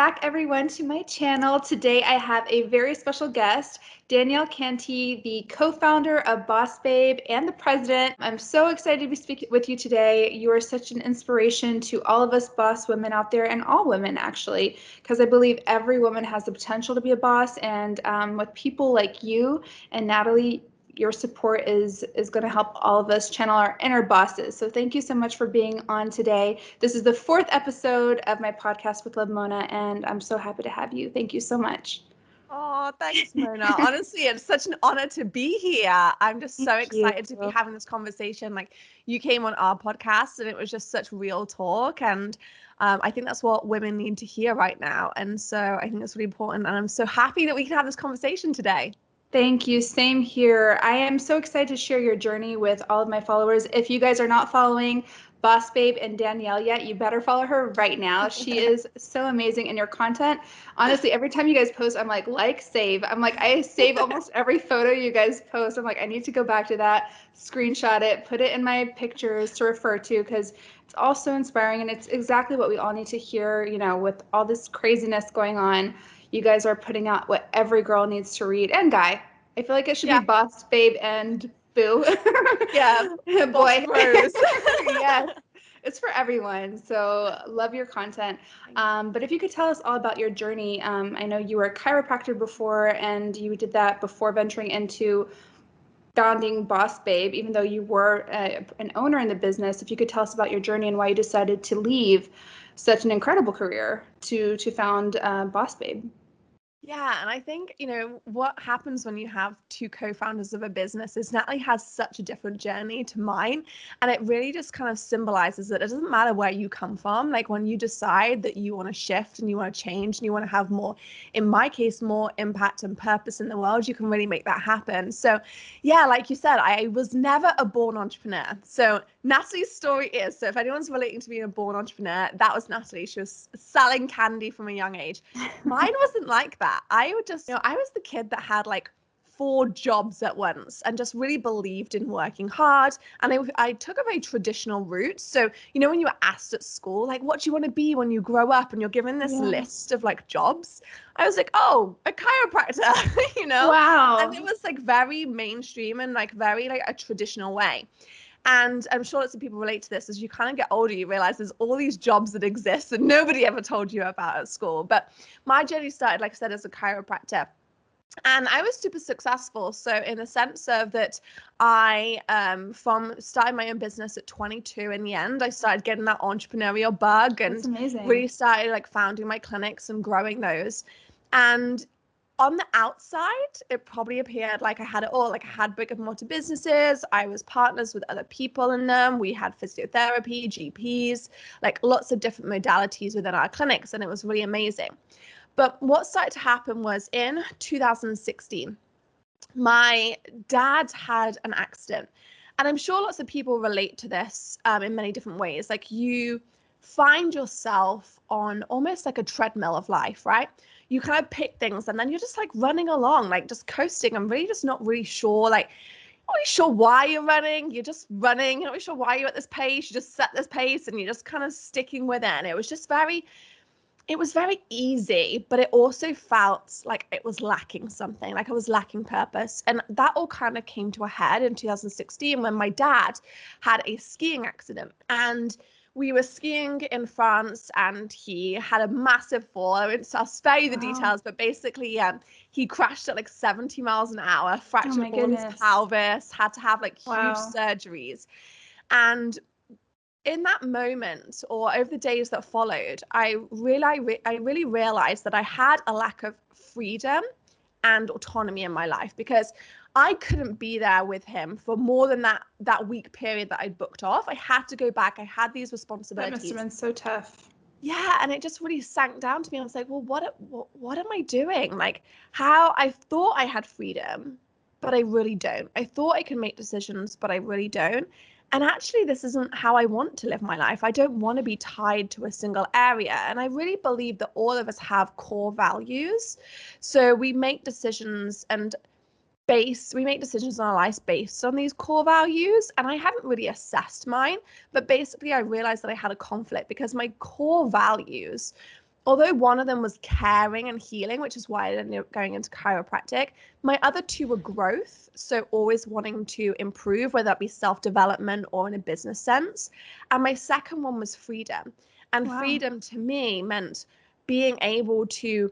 back, everyone, to my channel. Today, I have a very special guest, Danielle Canty, the co-founder of Boss Babe and the president. I'm so excited to be speaking with you today. You are such an inspiration to all of us boss women out there, and all women, actually, because I believe every woman has the potential to be a boss. And with people like you and Natalie, your support is going to help all of us channel our inner bosses. So thank you so much for being on today. This is the 4th episode of my podcast with Love Mona, and I'm so happy to have you. Thank you so much. Oh, thanks, Mona. Honestly, it's such an honor to be here. I'm just so excited to be having this conversation. Like, you came on our podcast and it was just such real talk. And I think that's what women need to hear right now. And so I think that's really important. And I'm so happy that we can have this conversation today. Thank you. Same here. I am so excited to share your journey with all of my followers. If you guys are not following Boss Babe and Danielle yet, you better follow her right now. She is so amazing in your content. Honestly, every time you guys post, I'm like, save. I save almost every photo you guys post. I'm like, I need to go back to that, screenshot it, put it in my pictures to refer to, because it's all so inspiring, and it's exactly what we all need to hear, with all this craziness going on. You guys are putting out what every girl needs to read, and guy. I feel like it should be Boss Babe and Boo. Yeah, boy. Rose. Yes, it's for everyone. So love your content. But if you could tell us all about your journey. I know you were a chiropractor before, and you did that before venturing into founding Boss Babe, even though you were an owner in the business. If you could tell us about your journey and why you decided to leave such an incredible career to found Boss Babe. Yeah, and I think, what happens when you have two co-founders of a business is Natalie has such a different journey to mine. And it really just kind of symbolizes that it doesn't matter where you come from. Like, when you decide that you want to shift and you want to change and you want to have more, in my case, more impact and purpose in the world, you can really make that happen. So yeah, like you said, I was never a born entrepreneur. So Natalie's story is, so if anyone's relating to being a born entrepreneur, that was Natalie. She was selling candy from a young age. Mine wasn't like that. I would just, I was the kid that had like 4 jobs at once and just really believed in working hard. And I took a very traditional route. So, when you were asked at school, like, what do you want to be when you grow up? And you're given this list of like jobs. I was like, oh, a chiropractor, Wow. And it was like very mainstream and like very like a traditional way. And I'm sure lots of people relate to this. As you kind of get older, you realize there's all these jobs that exist that nobody ever told you about at school. But my journey started, like I said, as a chiropractor. And I was super successful. So in the sense of that, I from starting my own business at 22, in the end, I started getting that entrepreneurial bug and really started like founding my clinics and growing those. And on the outside, it probably appeared like I had it all. Like, I had brick and mortar businesses. I was partners with other people in them. We had physiotherapy, GPs, like lots of different modalities within our clinics. And it was really amazing. But what started to happen was in 2016, my dad had an accident. And I'm sure lots of people relate to this in many different ways. Like, you find yourself on almost like a treadmill of life, right? You kind of pick things and then you're just like running along, like just coasting. I'm really just not really sure, like, not really sure why you're running. You're just running. You're not really sure why you're at this pace. You just set this pace and you're just kind of sticking with it. And it was just it was very easy, but it also felt like it was lacking something, like I was lacking purpose. And that all kind of came to a head in 2016 when my dad had a skiing accident. And we were skiing in France and he had a massive fall. I'll spare you the details, but basically he crashed at like 70 miles an hour, fractured all his pelvis, had to have like huge surgeries. And in that moment, or over the days that followed, I really realized that I had a lack of freedom and autonomy in my life, because I couldn't be there with him for more than that week period that I'd booked off. I had to go back. I had these responsibilities. That must have been so tough. Yeah, and it just really sank down to me. I was like, well, what am I doing? Like, how I thought I had freedom, but I really don't. I thought I could make decisions, but I really don't. And actually, this isn't how I want to live my life. I don't want to be tied to a single area. And I really believe that all of us have core values. So we make decisions we make decisions in our lives based on these core values. And I hadn't really assessed mine, but basically I realized that I had a conflict because my core values although one of them was caring and healing, which is why I ended up going into chiropractic, my other two were growth. So always wanting to improve, whether that be self-development or in a business sense. And my second one was freedom. And freedom to me meant being able to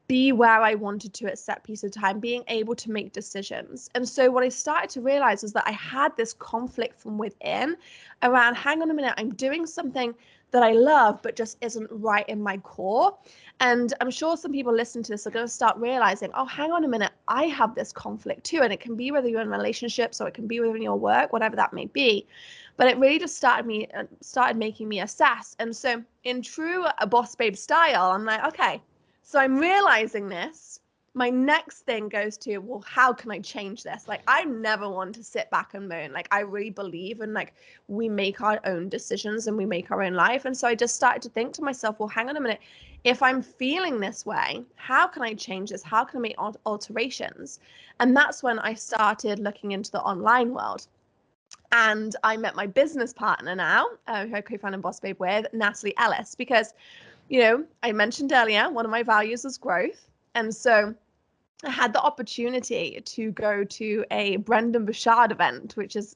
be where I wanted to at set piece of time, being able to make decisions. And so what I started to realize was that I had this conflict from within around, hang on a minute, I'm doing something that I love, but just isn't right in my core. And I'm sure some people listening to this are going to start realizing, oh, hang on a minute, I have this conflict too. And it can be whether you're in relationships or it can be within your work, whatever that may be. But it really just started making me assess. And so in true a boss babe style, I'm like, okay, so I'm realizing this. My next thing goes to, well, how can I change this? Like, I never want to sit back and moan. Like, I really believe in, like, we make our own decisions and we make our own life. And so I just started to think to myself, well, hang on a minute. If I'm feeling this way, how can I change this? How can I make alterations? And that's when I started looking into the online world. And I met my business partner now, who I co-founded Boss Babe with, Natalie Ellis, because, you know, I mentioned earlier, one of my values is growth. And so I had the opportunity to go to a Brendan Bouchard event, which is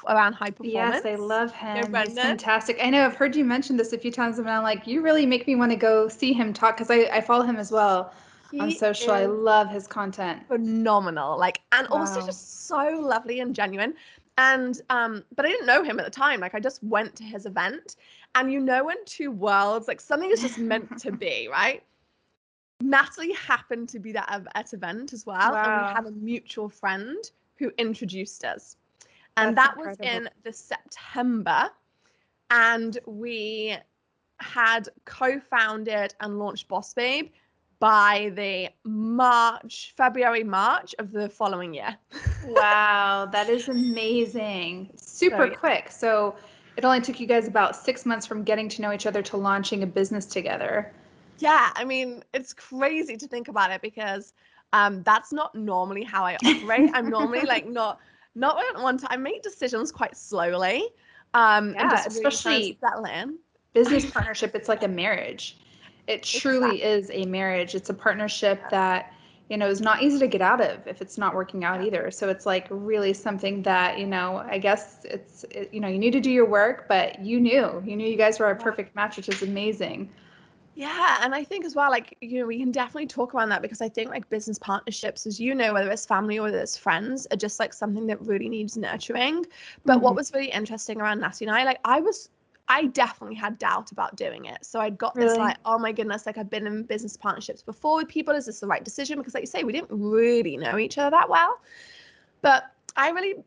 around high performance. Yes, I love him. You know, He's fantastic. I know I've heard you mention this a few times, and I'm like, you really make me want to go see him talk, because I follow him as well on he social. I is love his content. phenomenal, like, and also Wow. just so lovely and genuine. And but I didn't know him at the time. Like, I just went to his event, and you know, in two worlds, like, something is just meant to be, right? Natalie happened to be at event as well, and we Wow. had a mutual friend who introduced us. And That's that was incredible. in the September, and we had co-founded and launched Boss Babe by the February, March of the following year. Wow, that is amazing. So, Super yeah. quick. So it only took you guys about 6 months from getting to know each other to launching a business together. Yeah, I mean, it's crazy to think about it because that's not normally how I operate. I'm normally like not one time. I make decisions quite slowly, and Yeah, just really trying to especially settle in. business partnership. It's like a marriage. It truly Exactly. is a marriage. It's a partnership that, is not easy to get out of if it's not working out Yeah. either. So it's like really something that, I guess you need to do your work, but you knew you guys were a Yeah. perfect match, which is amazing. Yeah, and I think as well, like, we can definitely talk around that because I think like business partnerships, as you know, whether it's family or whether it's friends, are just like something that really needs nurturing. But what Mhm. was really interesting around Natalie and I, like, I definitely had doubt about doing it. So I'd got this Really? like, oh my goodness, like, I've been in business partnerships before with people. Is this the right decision? Because like you say, we didn't really know each other that well. But I really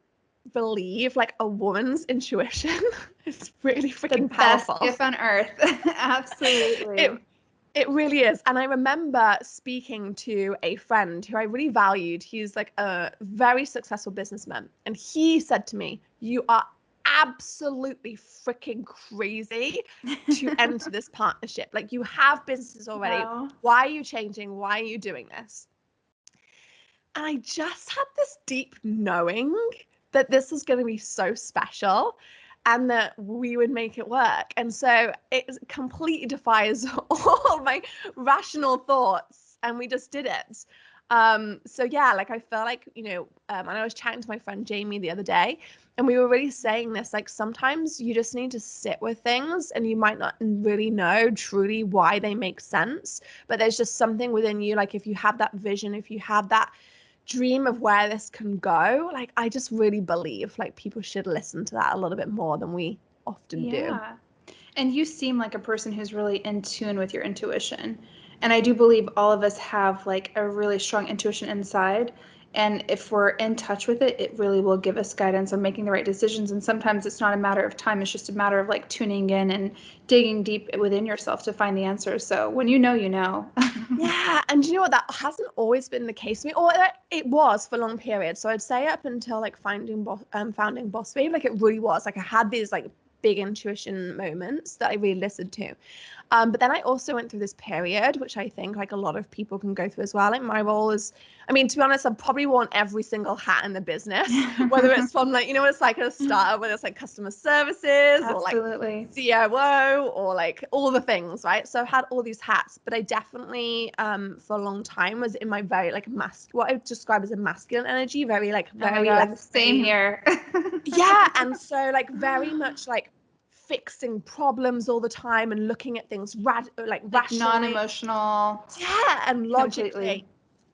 believe like a woman's intuition is really The freaking best powerful. gift on earth. It Absolutely. it really is. And I remember speaking to a friend who I really valued. He's like a very successful businessman. And he said to me, you are absolutely freaking crazy to enter this partnership. Like, you have businesses already. Wow. Why are you changing? Why are you doing this? And I just had this deep knowing that this was going to be so special and that we would make it work. And so it completely defies all my rational thoughts. And we just did it. So yeah, like, I feel like, and I was chatting to my friend Jamie the other day, and we were really saying this, like, sometimes you just need to sit with things and you might not really know truly why they make sense, but there's just something within you. Like, if you have that vision, if you have that dream of where this can go, like, I just really believe like people should listen to that a little bit more than we often do. Yeah. And you seem like a person who's really in tune with your intuition. And I do believe all of us have like a really strong intuition inside. And if we're in touch with it, it really will give us guidance on making the right decisions. And sometimes it's not a matter of time, it's just a matter of like tuning in and digging deep within yourself to find the answers. So when you know, you know. Yeah, and you know what? That hasn't always been the case for me, or it was for long periods. So I'd say up until like founding Boss Babe, like, it really was. Like, I had these like big intuition moments that I really listened to. But then I also went through this period, which I think like a lot of people can go through as well. Like my role is, I mean, to be honest, I've probably worn every single hat in the business, whether it's from like, you know what it's like at a startup, whether it's like customer services or like Absolutely. COO or like all the things, right? So I've had all these hats, but I definitely for a long time was in my very like what I would describe as a masculine energy, very like Oh my very God, left same brain. here. Yeah, and so like very much like fixing problems all the time and looking at things like Like rationally, non-emotional, yeah, and completely. logically.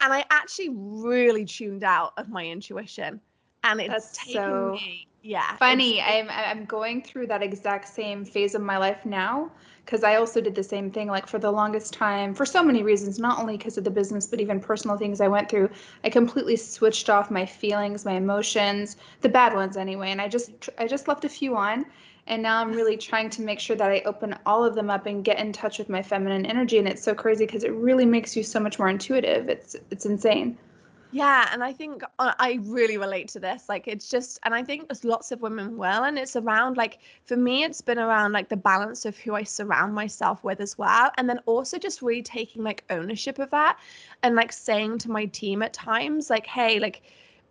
And I actually really tuned out of my intuition, and it's That's taken so me, yeah, funny. I'm going through that exact same phase of my life now because I also did the same thing. Like for the longest time, for so many reasons, not only because of the business, but even personal things I went through. I completely switched off my feelings, my emotions, the bad ones anyway, and I just left a few on. And now I'm really trying to make sure that I open all of them up and get in touch with my feminine energy. And it's so crazy because it really makes you so much more intuitive. It's insane. Yeah, and I think I really relate to this. Like, it's just, and I think there's lots of women will, and it's around like, for me, it's been around like the balance of who I surround myself with as well. And then also just really taking like ownership of that and like saying to my team at times, like, hey, like,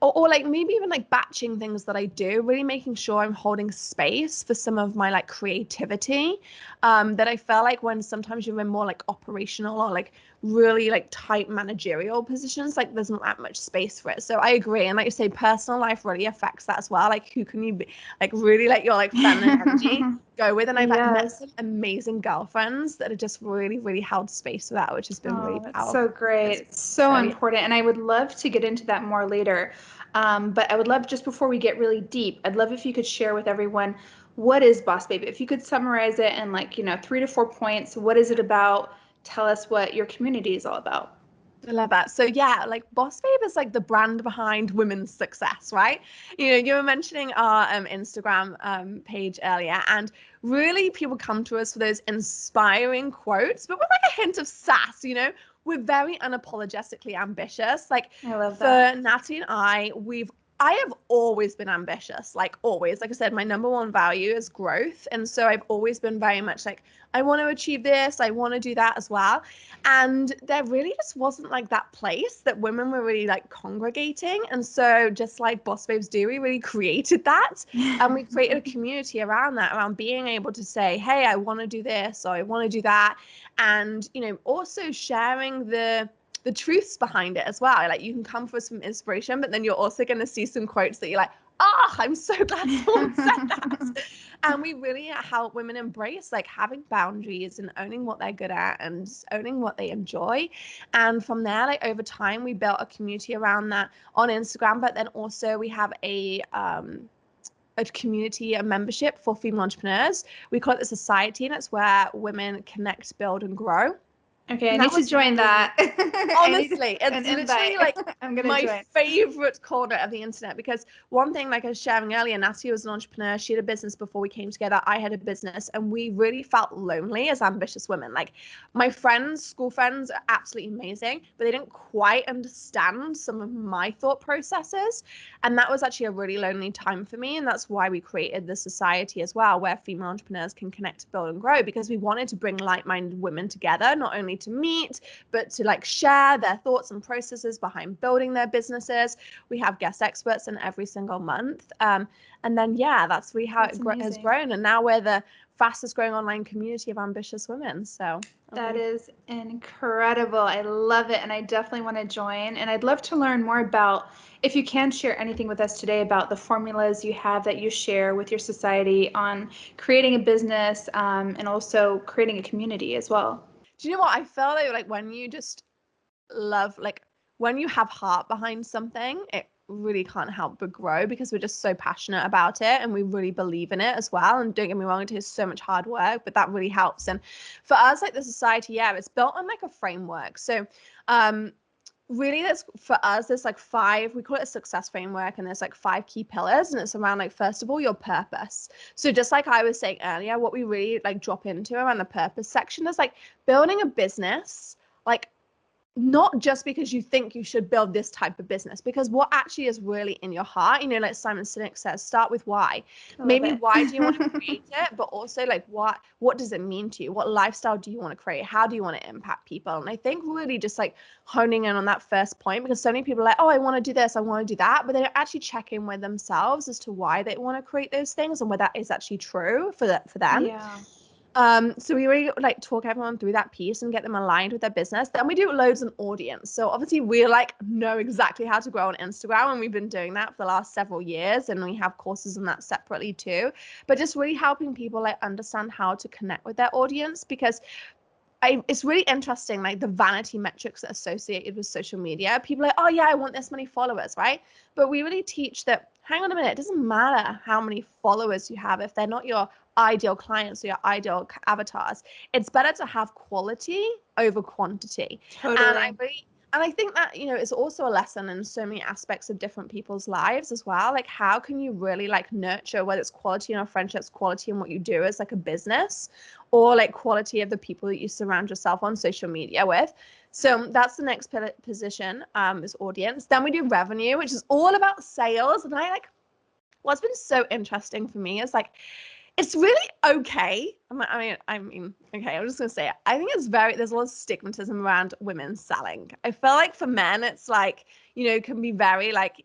or like maybe even like batching things that I do, really making sure I'm holding space for some of my like creativity. That I feel like when sometimes you're in more like operational or like really like tight managerial positions, like there's not that much space for it. So I agree. And like you say, personal life really affects that as well. Like who can you be like really like your like feminine energy go with? And I've like, met Yes. some amazing girlfriends that have just really, really held space for that, which has been really Oh, that's so powerful. great. It's It's so so important. And I would love to get into that more later. But I would love, just before we get really deep, I'd love if you could share with everyone what is Boss Babe? If you could summarize it in like, 3 to 4 points, what is it about? Tell us what your community is all about. I love that. So yeah, like Boss Babe is like the brand behind women's success, right? You know, you were mentioning our Instagram page earlier, and really people come to us for those inspiring quotes, but with like a hint of sass, you know? We're very unapologetically ambitious. Like I love that. for Natty and I have always been ambitious, like always. Like I said, my number one value is growth. And so I've always been very much like, I want to achieve this, I want to do that as well. And there really just wasn't like that place that women were really like congregating. And so just like Boss Babes do, we really created that. And we created a community around that, around being able to say, hey, I want to do this or I want to do that. And, you know, also sharing the truths behind it as well. Like you can come for some inspiration, but then you're also going to see some quotes that you're like, I'm so glad someone said that. And we really help women embrace like having boundaries and owning what they're good at and owning what they enjoy. And from there, like over time, we built a community around that on Instagram, but then also we have a community, a membership for female entrepreneurs. We call it the Society, and it's where women connect, build, and grow. Okay, I And need that to was join really, that. I need honestly, an it's literally invite. like I'm gonna my join. favorite corner of the internet, because one thing, like I was sharing earlier, Natty was an entrepreneur. She had a business before we came together. I had a business, and we really felt lonely as ambitious women. Like my friends, school friends, are absolutely amazing, but they didn't quite understand some of my thought processes. And that was actually a really lonely time for me. And that's why we created the society as well, where female entrepreneurs can connect, build, and grow, because we wanted to bring like-minded women together, not only to meet, but to like share their thoughts and processes behind building their businesses. We have guest experts in every single month. And then, yeah, that's really how That's it has amazing. grown. And now we're the fastest growing online community of ambitious women. So I'm That really is incredible. I love it. And I definitely want to join. And I'd love to learn more about, if you can share anything with us today about the formulas you have that you share with your society on creating a business, and also creating a community as well. Do you know what I feel like when you just love, like when you have heart behind something, it really can't help but grow, because we're just so passionate about it and we really believe in it as well. And don't get me wrong, it is so much hard work, but that really helps. And for us, like the society, yeah, it's built on like a framework. So really, that's for us, there's like five, we call it a success framework, and there's like 5 key pillars, and it's around like, first of all, your purpose. So just like I was saying earlier, what we really like drop into around the purpose section is like building a business, like not just because you think you should build this type of business, because what actually is really in your heart, you know, like Simon Sinek says, start with why. Maybe why do you want to create it, but also like what does it mean to you? What lifestyle do you want to create? How do you want to impact people? And I think really just like honing in on that first point, because so many people are like, oh, I want to do this, I want to do that, but they don't actually check in with themselves as to why they want to create those things and whether that is actually true for them. Yeah. So we really like talk everyone through that piece and get them aligned with their business. Then we do loads on audience. So obviously we like know exactly how to grow on Instagram, and we've been doing that for the last several years, and we have courses on that separately too. But just really helping people like understand how to connect with their audience, because it's really interesting, like the vanity metrics that are associated with social media. People are like, oh yeah, I want this many followers, right? But we really teach that, hang on a minute, it doesn't matter how many followers you have if they're not your ideal clients or your ideal avatars. It's better to have quality over quantity. Totally. And I think that, you know, it's also a lesson in so many aspects of different people's lives as well. Like, how can you really like nurture, whether it's quality in our friendships, quality in what you do as like a business, or like quality of the people that you surround yourself on social media with. So that's the next position, is audience. Then we do revenue, which is all about sales. And what's been so interesting for me is like, it's really okay. I mean, okay, I'm just gonna say it. I think there's a lot of stigmatism around women selling. I feel like for men, it's like, you know, can be very like,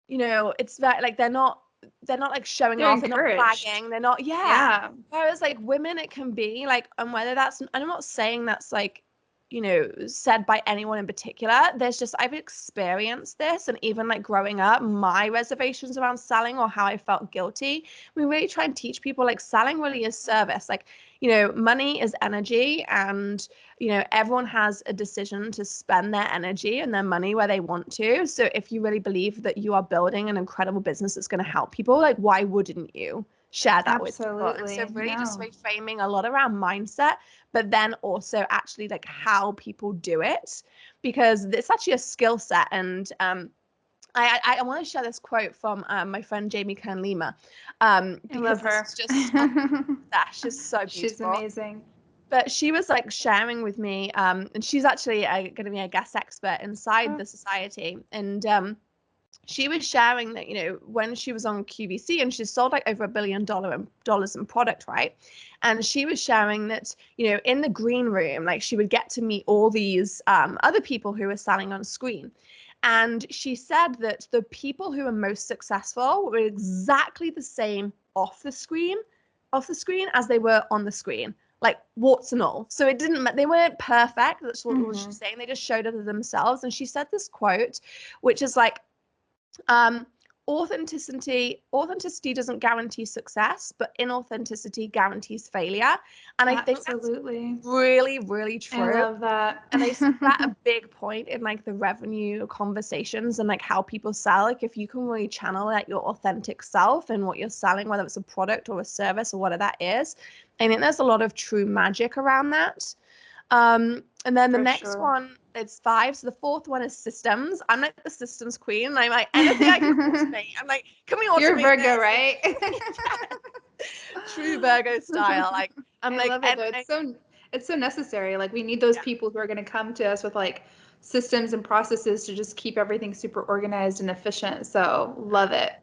you know, it's very like they're not like showing off, they're not bragging, they're not, yeah. Whereas like women, it can be like, and whether that's, and I'm not saying that's like, you know, said by anyone in particular. There's just, I've experienced this, and even like growing up, my reservations around selling or how I felt guilty. We really try and teach people like selling really is service. Like, you know, money is energy, and you know, everyone has a decision to spend their energy and their money where they want to. So if you really believe that you are building an incredible business that's going to help people, like why wouldn't you share that with people? And so really just reframing a lot around mindset, but then also actually like how people do it, because it's actually a skill set. And I want to share this quote from my friend Jamie Kern-Lima, because it's just she's so beautiful. She's amazing. But she was like sharing with me, and she's actually going to be a guest expert inside the society. And she was sharing that, you know, when she was on QVC, and she sold like over $1 billion in product, right? And she was sharing that, you know, in the green room, like she would get to meet all these other people who were selling on screen. And she said that the people who were most successful were exactly the same off the screen as they were on the screen, like warts and all. So they weren't perfect. That's what she's saying. They just showed up as themselves. And she said this quote, which is like, authenticity doesn't guarantee success, but inauthenticity guarantees failure. And I think that's really, really true. I love that. And I see that a big point in like the revenue conversations and like how people sell. Like if you can really channel like your authentic self and what you're selling, whether it's a product or a service or whatever that is, I think there's a lot of true magic around that. And then the next one, it's 5. So the fourth one is systems. I'm like the systems queen. I'm like, anything I can automate. I'm like, can we automate You're Virgo, this? right? True Virgo style. Like, I'm I love it though. It's so necessary. Like we need those people who are going to come to us with like systems and processes to just keep everything super organized and efficient. So love it.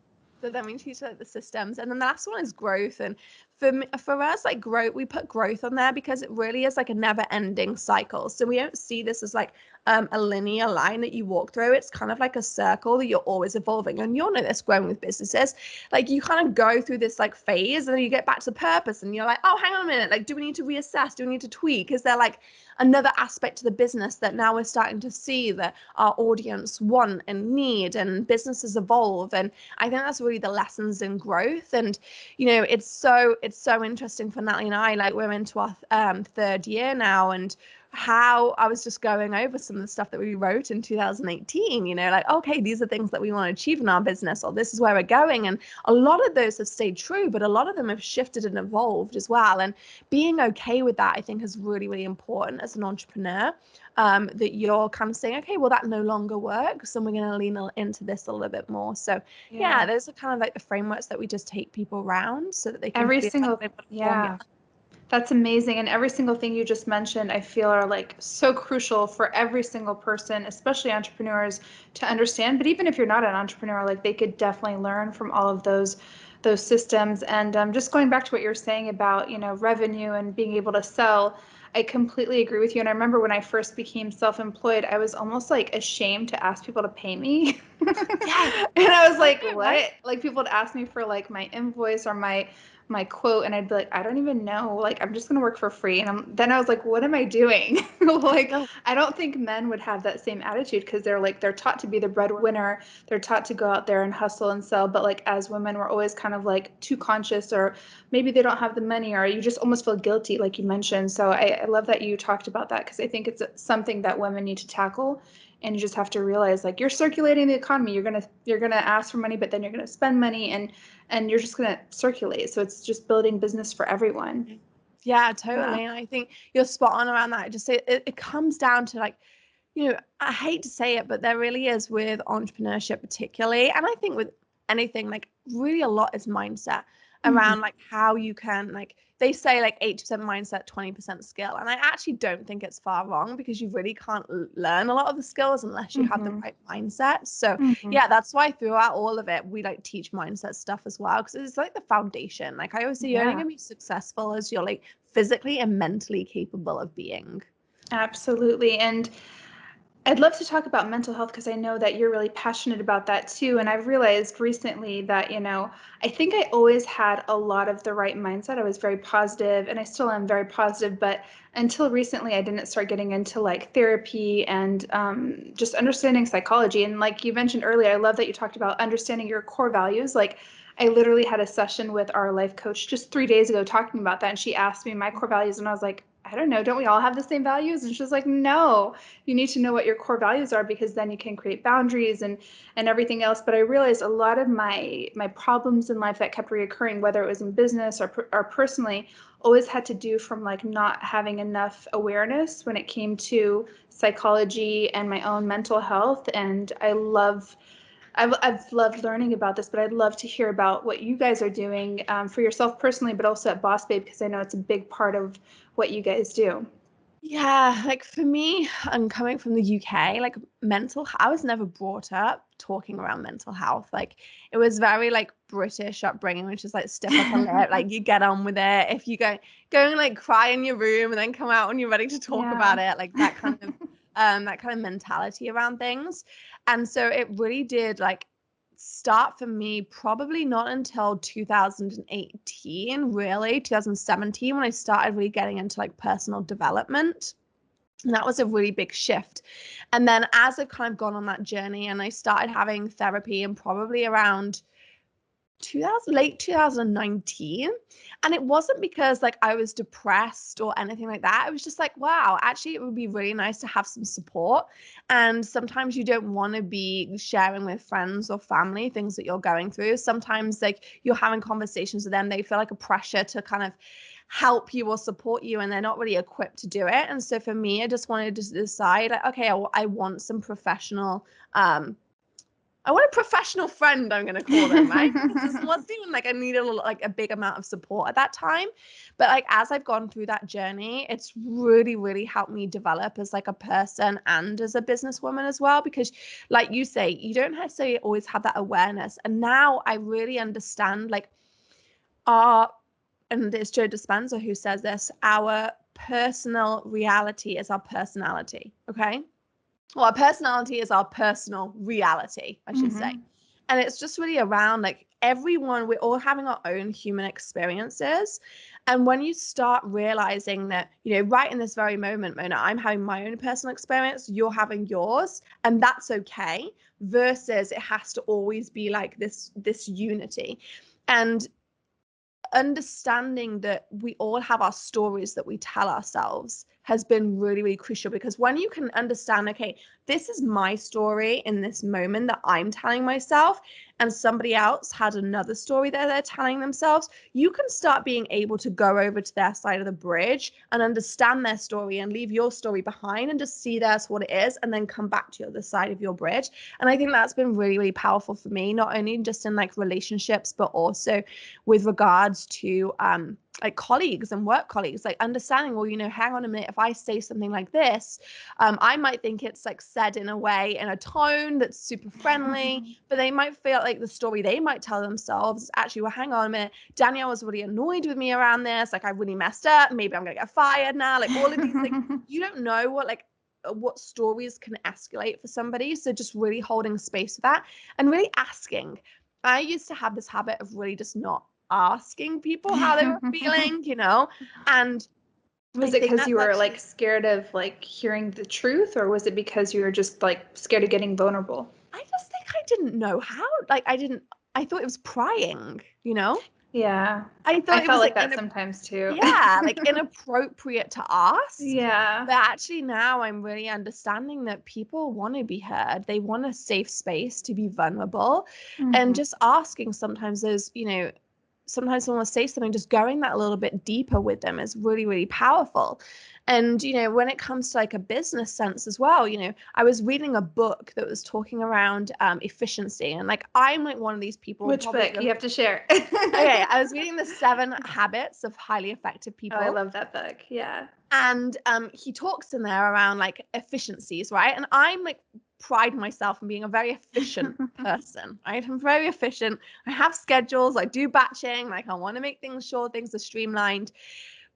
So then we teach like the systems, and then the last one is growth. And for us, like growth, we put growth on there because it really is like a never-ending cycle. So we don't see this as like a linear line that you walk through. It's kind of like a circle that you're always evolving. And you'll know this growing with businesses. Like you kind of go through this like phase, and then you get back to purpose, and you're like, oh, hang on a minute. Like, do we need to reassess? Do we need to tweak? Is there like another aspect to the business that now we're starting to see that our audience want and need, and businesses evolve? And I think that's really the lessons in growth. And you know, it's so interesting for Natalie and I. Like we're into our 3rd year now, and how I was just going over some of the stuff that we wrote in 2018, you know, like, okay, these are things that we want to achieve in our business, or this is where we're going. And a lot of those have stayed true, but a lot of them have shifted and evolved as well. And being okay with that, I think, is really, really important as an entrepreneur, that you're kind of saying, okay, well, that no longer works, and we're going to lean into this a little bit more. So yeah, those are kind of like the frameworks that we just take people around so that they can every single formula. That's amazing. And every single thing you just mentioned, I feel are like so crucial for every single person, especially entrepreneurs, to understand. But even if you're not an entrepreneur, like they could definitely learn from all of those systems. And just going back to what you're saying about, revenue and being able to sell, I completely agree with you. And I remember when I first became self-employed, I was almost like ashamed to ask people to pay me. Yeah. And I was I like, know, right? what? Like people would ask me for like my invoice or my quote, and I'd be like, I don't even know. Like I'm just gonna work for free. And then I was like, what am I doing? I Like know. I don't think men would have that same attitude because they're taught to be the breadwinner. They're taught to go out there and hustle and sell. But like as women, we're always kind of like too conscious, or maybe they don't have the money, or you just almost feel guilty, like you mentioned. So I love that you talked about that because I think it's something that women need to tackle. And you just have to realize like you're circulating the economy. You're gonna ask for money, but then you're gonna spend money, and you're just gonna circulate. So it's just building business for everyone. Yeah, Yeah. totally. And I think you're spot on around that. Just it comes down to like, I hate to say it, but there really is with entrepreneurship particularly, and I think with anything, like really a lot is mindset Mhm. around like how you can, like they say like 80% mindset, 20% skill. And I actually don't think it's far wrong because you really can't learn a lot of the skills unless you have the Mhm. right mindset. So Mhm. yeah, that's why throughout all of it, we like teach mindset stuff as well because it's like the foundation. Like I always say, you're only Yeah. gonna be successful as you're like physically and mentally capable of being. Absolutely. And I'd love to talk about mental health because I know that you're really passionate about that too. And I've realized recently that, I think I always had a lot of the right mindset. I was very positive and I still am very positive. But until recently, I didn't start getting into like therapy and just understanding psychology. And like you mentioned earlier, I love that you talked about understanding your core values. Like I literally had a session with our life coach just 3 days ago talking about that. And she asked me my core values, and I was like, I don't know, don't we all have the same values? And she was like, no, you need to know what your core values are because then you can create boundaries and everything else. But I realized a lot of my problems in life that kept reoccurring, whether it was in business or personally, always had to do from like not having enough awareness when it came to psychology and my own mental health. And I've loved learning about this, but I'd love to hear about what you guys are doing for yourself personally, but also at Boss Babe, because I know it's a big part of what you guys do. Yeah, like for me, I'm coming from the UK, like I was never brought up talking around mental health. Like it was very like British upbringing, which is like stiff upper lip, like you get on with it. If you go and like cry in your room and then come out when you're ready to talk Yeah. about it, like that kind of mentality around things. And so it really did like start for me probably not until 2018, really 2017, when I started really getting into like personal development. And that was a really big shift. And then as I've kind of gone on that journey and I started having therapy in probably around 2000, late 2019, and it wasn't because like I was depressed or anything like that. It was just like, wow, actually it would be really nice to have some support. And sometimes you don't want to be sharing with friends or family things that you're going through. Sometimes like you're having conversations with them, they feel like a pressure to kind of help you or support you, and they're not really equipped to do it. And so for me, I just wanted to decide like, okay, I want some professional I want a professional friend, I'm going to call them, right? Because this wasn't even like I needed like a big amount of support at that time. But like as I've gone through that journey, it's really, really helped me develop as like a person and as a businesswoman as well. Because like you say, you don't necessarily always have that awareness. And now I really understand like our, and it's Joe Dispenza who says this, our personal reality is our personality. Okay. Well, our personality is our personal reality, I should say. Hmm. And it's just really around like everyone, we're all having our own human experiences. And when you start realizing that, right in this very moment, Mona, I'm having my own personal experience, you're having yours, and that's okay, versus it has to always be like this unity. And understanding that we all have our stories that we tell ourselves has been really, really crucial, because when you can understand, okay, this is my story in this moment that I'm telling myself, and somebody else had another story that they're telling themselves, you can start being able to go over to their side of the bridge and understand their story and leave your story behind and just see that's what it is, and then come back to the other side of your bridge. And I think that's been really, really powerful for me, not only just in like relationships, but also with regards to like colleagues and work colleagues, like understanding, well, you know, hang on a minute, if I say something like this, I might think it's like said in a way, in a tone that's super friendly, but they might feel like the story they might tell themselves is actually, well, hang on a minute, Danielle was really annoyed with me around this, like I really messed up, maybe I'm gonna get fired now, like all of these things. You don't know what stories can escalate for somebody. So just really holding space for that and really asking. I used to have this habit of really just not asking people how they were feeling, you know, and was it because you were like scared of like hearing the truth, or was it because you were just like scared of getting vulnerable? I just think I didn't know how. Like I thought it was prying, you know? Yeah. I thought I felt like that sometimes too. Yeah, like inappropriate to ask. Yeah. But actually now I'm really understanding that people want to be heard. They want a safe space to be vulnerable. And just asking sometimes is, you know, sometimes someone will say something, just going that a little bit deeper with them is really, really powerful. And, you know, when it comes to like a business sense as well, you know, I was reading a book that was talking around efficiency. And like, I'm like one of these people. Which book? You have to share. Okay, I was reading the 7 Habits of Highly Effective People. Oh, I love that book. Yeah. And he talks in there around like efficiencies, right? And I'm like, pride myself in being a very efficient person, right? I'm very efficient. I have schedules, I do batching, like I want to make things sure things are streamlined.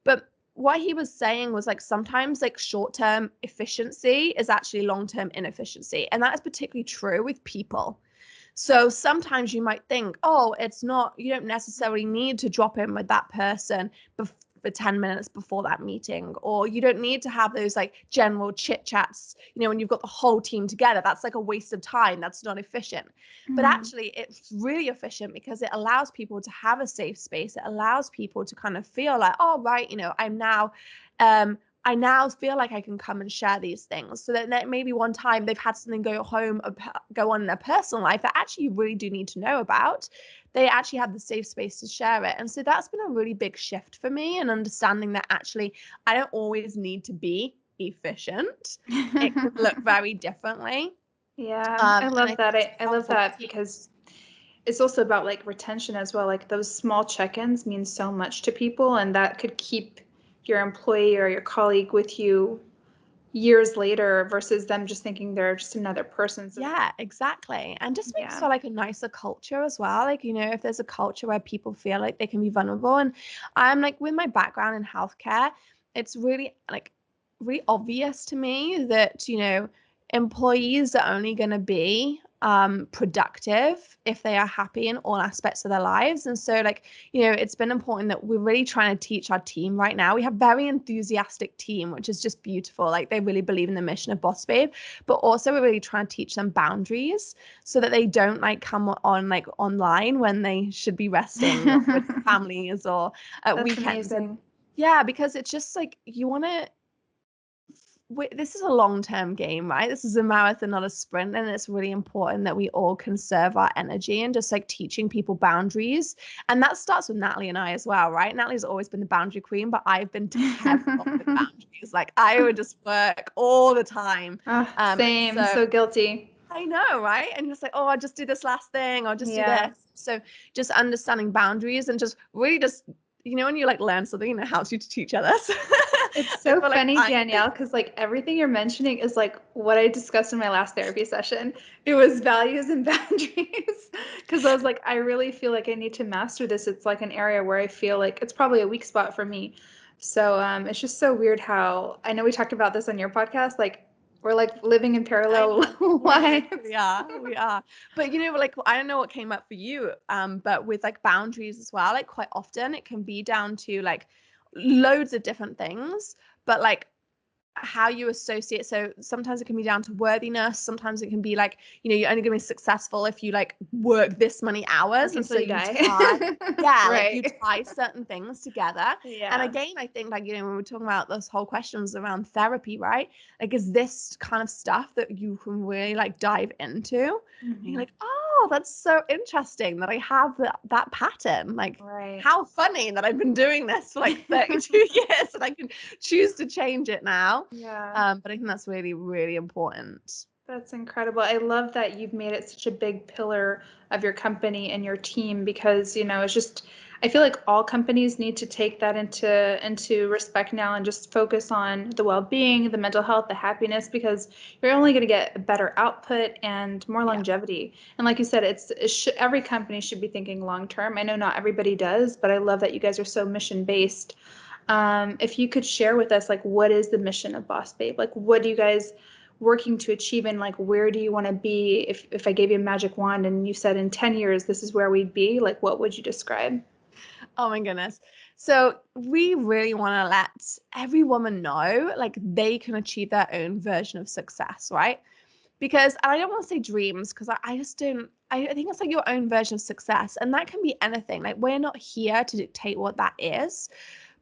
But what he was saying was like sometimes like short-term efficiency is actually long-term inefficiency. And that is particularly true with people. So sometimes you might think, oh, it's not, you don't necessarily need to drop in with that person for 10 minutes before that meeting, or you don't need to have those like general chit chats, you know, when you've got the whole team together. That's like a waste of time. That's not efficient. But actually it's really efficient because it allows people to have a safe space. It allows people to kind of feel like, oh, right, you know, I now feel like I can come and share these things, so that maybe one time they've had something go on in their personal life that actually you really do need to know about. They actually have the safe space to share it. And so that's been a really big shift for me, and understanding that actually I don't always need to be efficient. It can look very differently. Yeah, I love that. I love that because it's also about like retention as well. Like those small check-ins mean so much to people, and that could keep your employee or your colleague with you years later versus them just thinking they're just another person. Yeah, exactly. And just makes for like a nicer culture as well. Like, you know, if there's a culture where people feel like they can be vulnerable. And I'm like, with my background in healthcare, it's really like really obvious to me that, you know, employees are only going to be productive if they are happy in all aspects of their lives. And so like, you know, it's been important that we're really trying to teach our team right now. We have very enthusiastic team, which is just beautiful. Like they really believe in the mission of Boss Babe, but also we're really trying to teach them boundaries so that they don't like come on like online when they should be resting with families or at weekends. And yeah, because it's just like you want to, this is a long-term game, right? This is a marathon, not a sprint. And it's really important that we all conserve our energy and just like teaching people boundaries. And that starts with Natalie and I as well, right? Natalie's always been the boundary queen, but I've been terrible with boundaries. Like I would just work all the time. Same, so guilty. I know, right? And just like, oh, I'll just do this last thing, or just do this. So just understanding boundaries and just really just, you know, when you like learn something, it helps you to teach others. It's so funny, Danielle, because like everything you're mentioning is like what I discussed in my last therapy session. It was values and boundaries. Because I was like, I really feel like I need to master this. It's like an area where I feel like it's probably a weak spot for me. So it's just so weird how, I know we talked about this on your podcast, like we're like living in parallel lives. We are. But you know, like I don't know what came up for you, but with like boundaries as well, like quite often it can be down to like loads of different things, but like how you associate. So sometimes it can be down to worthiness. Sometimes it can be like, you're only going to be successful if you like work this many hours. And so you you die. tie, yeah, like you Right. tie certain things together. Yeah. And again, I think like, when we're talking about this whole questions around therapy, right? Like, is this kind of stuff that you can really like dive into? And you're like, oh, that's so interesting that I have that pattern. Like, Right. how funny that I've been doing this for like 32 years and I can choose to change it now. Yeah. But I think that's really, really important. That's incredible. I love that you've made it such a big pillar of your company and your team because, it's just I feel like all companies need to take that into respect now and just focus on the well-being, the mental health, the happiness because you're only going to get better output and more Yeah. longevity. And like you said, every company should be thinking long term. I know not everybody does, but I love that you guys are so mission based. If you could share with us, like, what is the mission of Boss Babe? Like, what do you guys working to achieve and like where do you want to be if I gave you a magic wand and you said in 10 years this is where we'd be, like what would you describe? Oh my goodness. So we really want to let every woman know like they can achieve their own version of success, right? Because I don't want to say dreams because I just don't. I think it's like your own version of success, and that can be anything. Like we're not here to dictate what that is.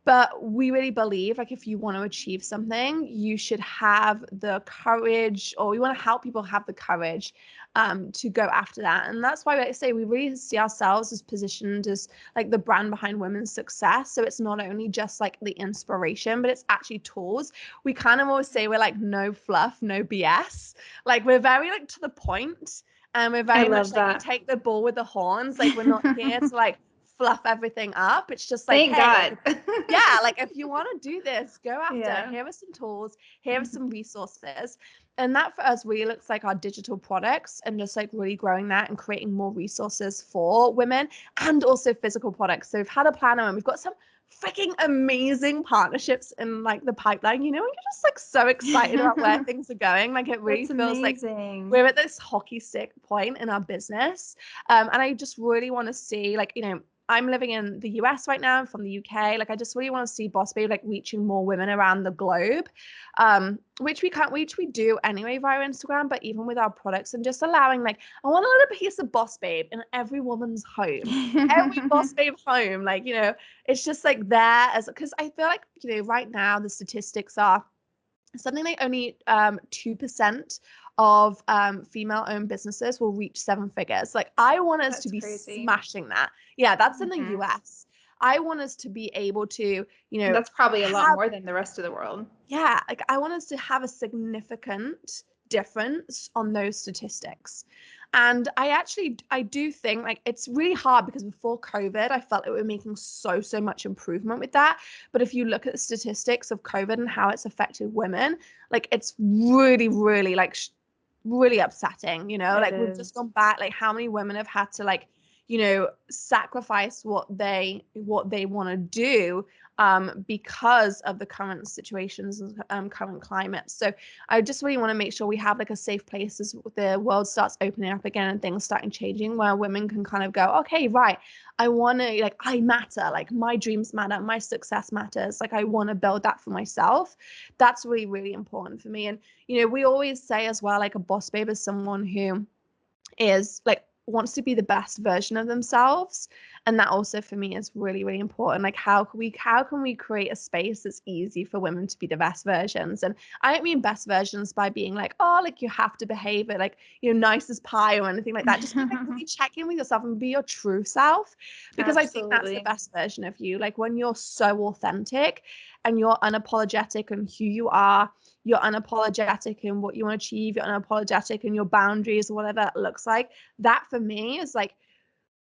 But we really believe like if you want to achieve something, you should have the courage, or we want to help people have the courage to go after that. And that's why I say we really see ourselves as positioned as like the brand behind women's success. So it's not only just like the inspiration, but it's actually tools. We kind of always say we're like no fluff, no BS. Like we're very like to the point, and we're I very much love like we that. take the bull with the horns. Like we're not here to like fluff everything up. It's just like, Thank hey, like God. yeah, like if you want to do this, go after. Yeah. Here are some tools, here are some resources. And that for us really looks like our digital products and just like really growing that and creating more resources for women and also physical products. So we've had a planner and we've got some freaking amazing partnerships in like the pipeline, and you're just like so excited about where things are going. Like it really That's feels like amazing. we're at this hockey stick point in our business. And I just really want to see like, I'm living in the US right now. I'm from the UK. Like, I just really want to see Boss Babe like reaching more women around the globe, which we do anyway via Instagram. But even with our products and just allowing like, I want a little piece of Boss Babe in every woman's home, every Boss Babe home. Like, it's just like there as because I feel like right now the statistics are something like only 2% of female-owned businesses will reach 7 figures. Like I want us to be crazy. smashing that. Yeah, that's in the Mhm. US. I want us to be able to, That's probably a lot have, more than the rest of the world. yeah, like I want us to have a significant difference on those statistics. And I do think like it's really hard because before COVID, I felt like we were making so much improvement with that. But if you look at the statistics of COVID and how it's affected women, like it's really, really like really upsetting, It like we've just is. gone back, like how many women have had to like, sacrifice what they want to do because of the current situations and current climate. So I just really want to make sure we have like a safe place as the world starts opening up again and things starting changing where women can kind of go, okay, right, I want to like, I matter, like my dreams matter, my success matters. Like I want to build that for myself. That's really, really important for me. And, we always say as well, like a boss babe is someone who is like wants to be the best version of themselves, and that also for me is really, really important. Like how can we create a space that's easy for women to be the best versions? And I don't mean best versions by being like, oh, like you have to behave it like nice as pie or anything like that. Just be like really check in with yourself and be your true self, because I think that's the Absolutely. best version of you. Like when you're so authentic and you're unapologetic in who you are, you're unapologetic in what you want to achieve, you're unapologetic in your boundaries or whatever that looks like. That for me is like,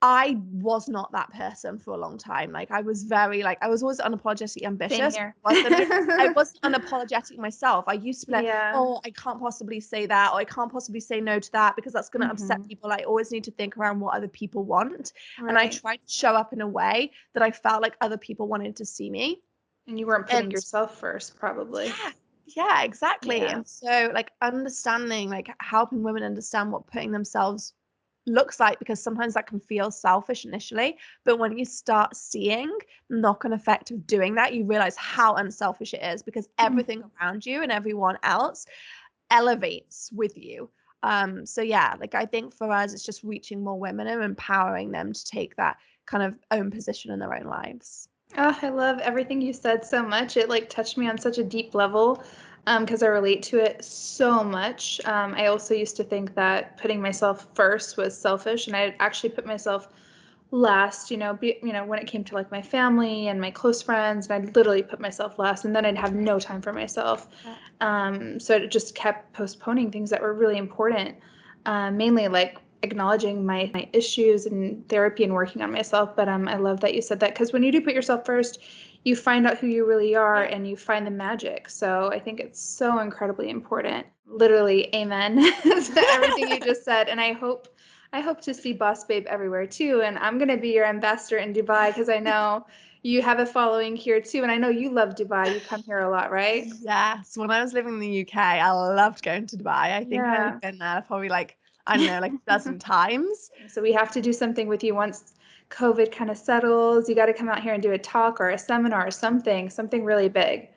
I was not that person for a long time. Like I was very like, I was always unapologetically Same ambitious. here. I wasn't unapologetic myself. I used to be like, Yeah. oh, I can't possibly say that, or I can't possibly say no to that because that's going to upset Mhm. people. I always need to think around what other people want. And I Right. tried to show up in a way that I felt like other people wanted to see me. And you weren't putting And yourself first, probably. yeah, yeah, exactly. Yeah. And so like understanding, like helping women understand what putting themselves looks like, because sometimes that can feel selfish initially, but when you start seeing the knock-on effect of doing that, you realize how unselfish it is, because everything around you and everyone else elevates with you. So yeah, like I think for us, it's just reaching more women and empowering them to take that kind of own position in their own lives. Oh, I love everything you said so much. It like touched me on such a deep level because I relate to it so much. I also used to think that putting myself first was selfish, and I actually put myself last, when it came to like my family and my close friends, and I'd literally put myself last, and then I'd have no time for myself. So it just kept postponing things that were really important, mainly like acknowledging my issues and therapy and working on myself. But I love that you said that, because when you do put yourself first, you find out who you really are and you find the magic. So I think it's so incredibly important. Literally, amen to everything you just said. And I hope to see Boss Babe everywhere too. And I'm going to be your ambassador in Dubai, because I know you have a following here too. And I know you love Dubai. You come here a lot, right? Yes. When I was living in the UK, I loved going to Dubai. I think I've been there probably like, I don't know, like a dozen times. So we have to do something with you once COVID kind of settles. You got to come out here and do a talk or a seminar or something really big.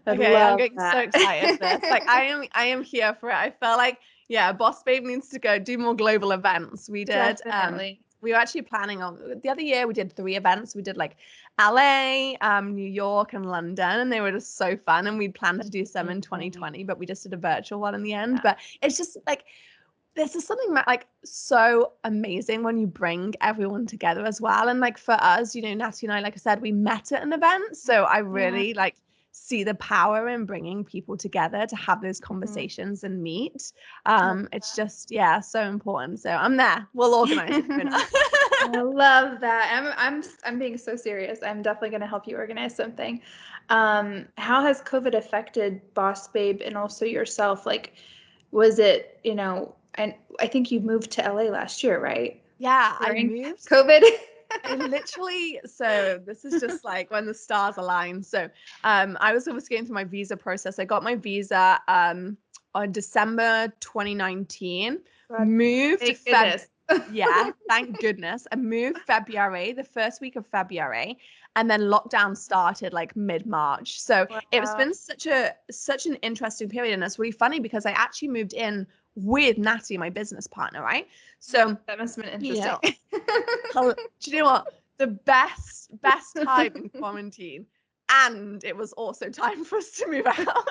I'd Okay, I'm love getting so that. excited for this. Like I am here for it. I felt like, yeah, Boss Babe needs to go do more global events. Definitely. We were actually planning on the other year we did 3 events. We did like LA, New York, and London, and they were just so fun. And we planned to do some in 2020, but we just did a virtual one in the end. But it's just like this is something that like so amazing when you bring everyone together as well. And like for us, Natty and I, like I said, we met at an event. So I really like see the power in bringing people together to have those conversations and meet. It's just, yeah, so important. So I'm there. We'll organize it. I love that. I'm being so serious. I'm definitely going to help you organize something. How has COVID affected Boss Babe and also yourself? Like, was it, and I think you moved to LA last year, right? Yeah, I During moved. COVID. So this is just like when the stars align. So I was obviously going through my visa process. I got my visa on December 2019. God, Moved thank goodness. Yeah, thank goodness. I moved February, the first week of February, and then lockdown started like mid-March. So it's Wow. been such an interesting period, and it's really funny because I actually moved in with Natty, my business partner, right? So That must have been you interesting. know, do you know what? The best time in quarantine, and it was also time for us to move out.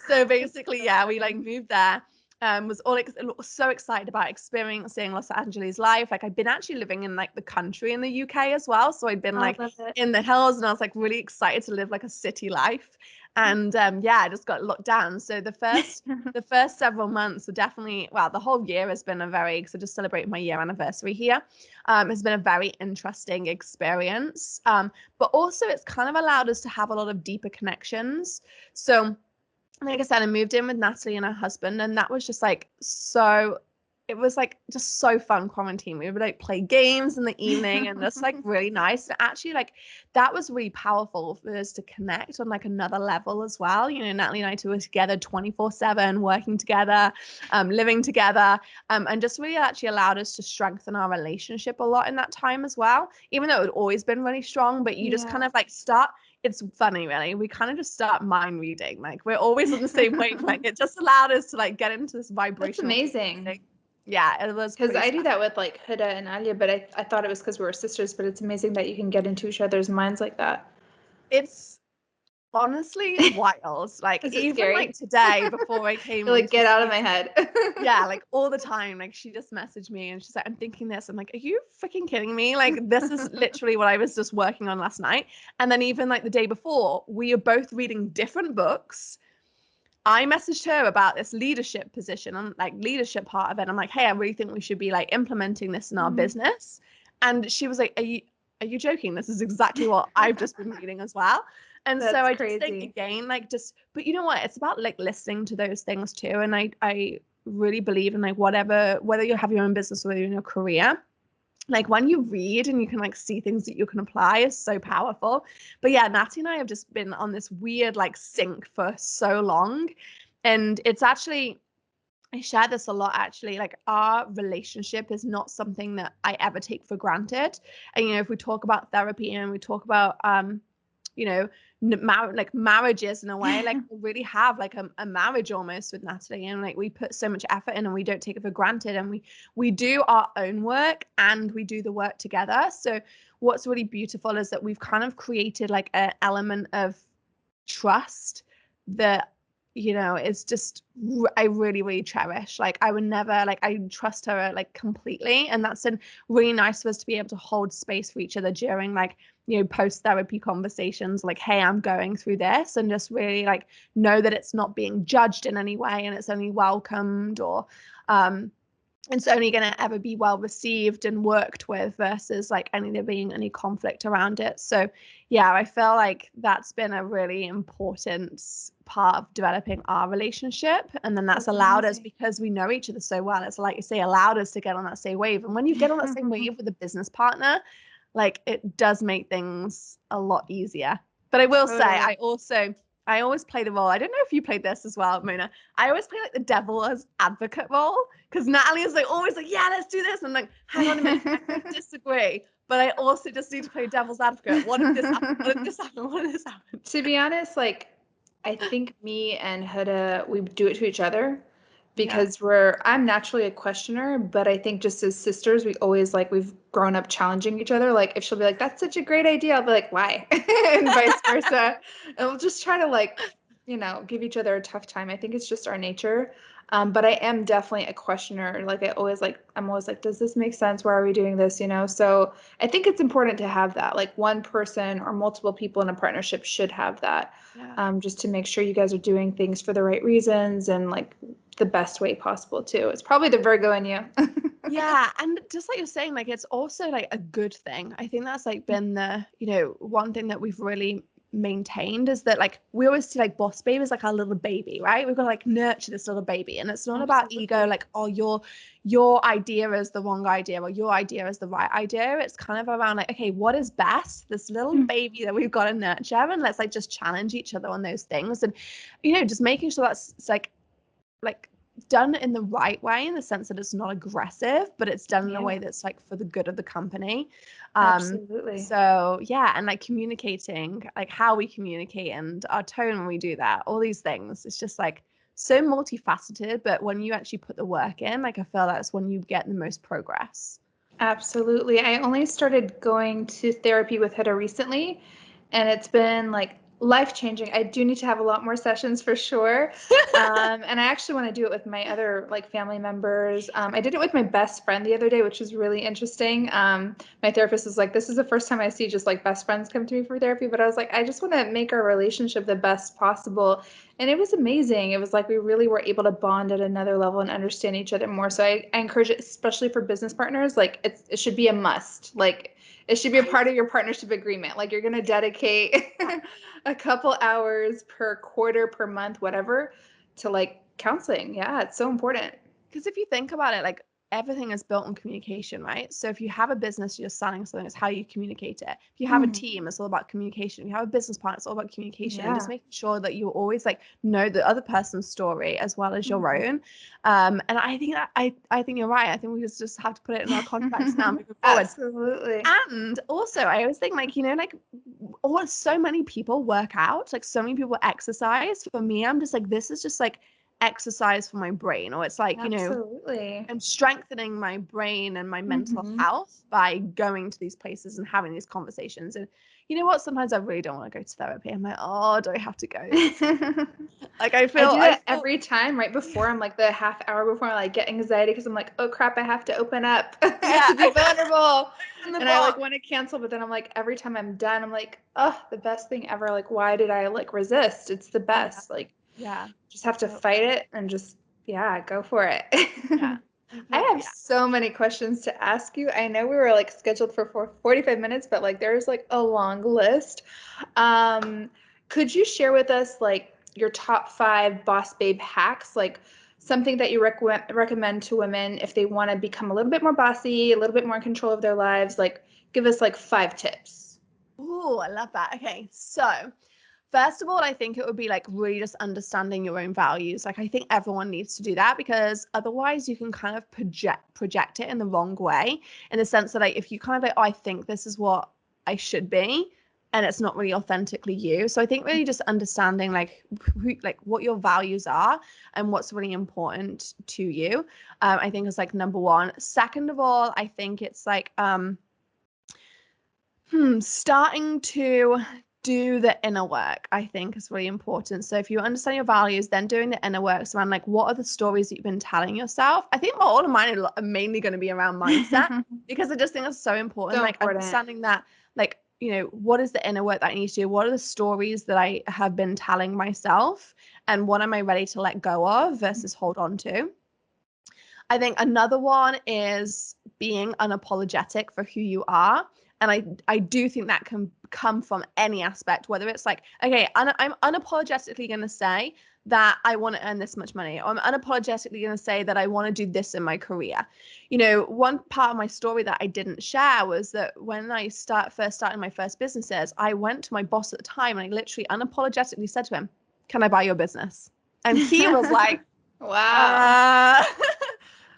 So basically, yeah, we like moved there. Was all so excited about experiencing Los Angeles life. Like I'd been actually living in like the country in the UK as well, so I'd been I like love it. in the hills, and I was like really excited to live like a city life. And yeah, I just got locked down. So the first several months were definitely, well, the whole year has been a very, because I just celebrated my year anniversary here. Has been a very interesting experience. But also it's kind of allowed us to have a lot of deeper connections. So like I said, I moved in with Natalie and her husband, and that was just like it was like just so fun quarantine. We would like play games in the evening, and that's like really nice. And actually, like that was really powerful for us to connect on like another level as well. Natalie and I were together 24/7, working together, living together, and just really actually allowed us to strengthen our relationship a lot in that time as well. Even though it had always been really strong, but you just kind of like start. It's funny, really. We kind of just start mind reading. Like we're always on the same wavelength. It just allowed us to like get into this That's vibrational amazing. thing. Yeah, it was Because pretty I do special. that with like Huda and Alia, but I thought it was because we were sisters, but it's amazing that you can get into each other's minds like that. It's honestly wild. Like Is it even like scary? today before I came You're like, onto get out of stage, my head. yeah, like all the time. Like she just messaged me and she's like, I'm thinking this. I'm like, are you freaking kidding me? Like this is literally what I was just working on last night. And then even like the day before, we are both reading different books. I messaged her about this leadership position and like leadership part of it. I'm like, hey, I really think we should be like implementing this in our business. And she was like, are you joking? This is exactly what I've just been reading as well. And so That's I just think crazy. again, like just, but you know what? It's about like listening to those things too. And I really believe in like whether you have your own business or whether you're in your career, like when you read and you can like see things that you can apply is so powerful. But yeah, Natty and I have just been on this weird like sync for so long. And it's actually I share this a lot actually. Like our relationship is not something that I ever take for granted. And if we talk about therapy and we talk about you know, like marriages in a way, like we really have like a marriage almost with Natalie, and like we put so much effort in and we don't take it for granted, and we do our own work and we do the work together. So what's really beautiful is that we've kind of created like an element of trust that is just I really really cherish. Like I would never, like I trust her like completely, and that's been really nice for us to be able to hold space for each other during like post therapy conversations, like hey, I'm going through this, and just really like know that it's not being judged in any way and it's only welcomed, or it's only going to ever be well received and worked with versus like there being any conflict around it. So yeah, I feel like that's been a really important part of developing our relationship. And then that's allowed us, because we know each other so well, it's like you say, allowed us to get on that same wave. And when you get on that same wave with a business partner, like it does make things a lot easier. But I will say, I always play the role. I don't know if you played this as well, Mona. I always play like the devil's advocate role, because Natalie is like always like, yeah, let's do this. And I'm like, hang on a minute, I don't disagree. But I also just need to play devil's advocate. What if this happen? What if this happen? What if this happen? To be honest, like I think me and Huda, we do it to each other because I'm naturally a questioner, but I think just as sisters, we always like, we've grown up challenging each other. Like if she'll be like, that's such a great idea, I'll be like, why? And vice versa. And we'll just try to like, give each other a tough time. I think it's just our nature. But I am definitely a questioner. Like I'm always like, does this make sense? Why are we doing this? So I think it's important to have that. Like one person or multiple people in a partnership should have that. Just to make sure you guys are doing things for the right reasons and like the best way possible too. It's probably the Virgo in you. Yeah, and just like you're saying, like it's also like a good thing. I think that's like been the one thing that we've really maintained, is that like we always see like boss babe is like our little baby, right? We've got to like nurture this little baby, and it's not about ego, like oh your idea is the wrong idea or your idea is the right idea. It's kind of around like, okay, what is best, this little baby that we've got to nurture, and let's like just challenge each other on those things, and just making sure that's like done in the right way, in the sense that it's not aggressive, but it's done in a way that's like for the good of the company. Absolutely. So yeah, and like communicating, like how we communicate and our tone when we do that, all these things, it's just like so multifaceted. But when you actually put the work in, like I feel that's when you get the most progress. Absolutely. I only started going to therapy with Huda recently, and it's been like life-changing. I do need to have a lot more sessions for sure. And I actually want to do it with my other like family members. I did it with my best friend the other day, which was really interesting. My therapist was like, this is the first time I see just like best friends come to me for therapy, but I was like, I just want to make our relationship the best possible. And it was amazing. It was like we really were able to bond at another level and understand each other more. So I encourage it, especially for business partners. Like it should be a must. Like it should be a part of your partnership agreement. Like you're going to dedicate a couple hours per quarter, per month, whatever, to like counseling. Yeah, it's so important. Because if you think about it, like everything is built on communication, right? So if you have a business, you're selling something, it's how you communicate it. If you have a team, it's all about communication. If you have a business partner, it's all about communication, and just making sure that you always like know the other person's story as well as your own. And I think that I think you're right. I think we just have to put it in our contracts now moving forward. Absolutely. And also I always think like, like so many people work out, like so many people exercise. For me, I'm just like, this is just like exercise for my brain, or it's like Absolutely. I'm strengthening my brain and my mental health by going to these places and having these conversations. And you know what, sometimes I really don't want to go to therapy. I'm like, oh, do I have to go? Like I do that every time right before. I'm like the half hour before, I like get anxiety because I'm like, oh crap, I have to open up. I have to be vulnerable. And I like want to cancel, but then I'm like, every time I'm done, I'm like, oh, the best thing ever. Like, why did I like resist? It's the best. Like, just have to fight it and just go for it. I have so many questions to ask you. I know we were like scheduled for 45 minutes, but like there's like a long list. Could you share with us like your top 5 boss babe hacks, like something that you recommend to women if they want to become a little bit more bossy, a little bit more in control of their lives? Like give us like 5 tips. Ooh, I love that. Okay, so First of all, I think it would be like really just understanding your own values. Like I think everyone needs to do that, because otherwise you can kind of project it in the wrong way, in the sense that like if you kind of like, oh, I think this is what I should be, and it's not really authentically you. So I think really just understanding like like what your values are and what's really important to you, I think is like number one. Second of all, I think it's like starting to do the inner work, I think is really important. So if you understand your values, then doing the inner work around like what are the stories that you've been telling yourself. I think all of mine are mainly going to be around mindset, because I just think it's so important. So like important. Understanding that, like, you know, what is the inner work that I need to do? What are the stories that I have been telling myself? And what am I ready to let go of versus hold on to? I think another one is being unapologetic for who you are. And I do think that can come from any aspect, whether it's like, okay, I'm unapologetically going to say that I want to earn this much money, or I'm unapologetically going to say that I want to do this in my career. You know, one part of my story that I didn't share was that when I first started my first businesses, I went to my boss at the time and I literally unapologetically said to him, "Can I buy your business?" And he was like, wow.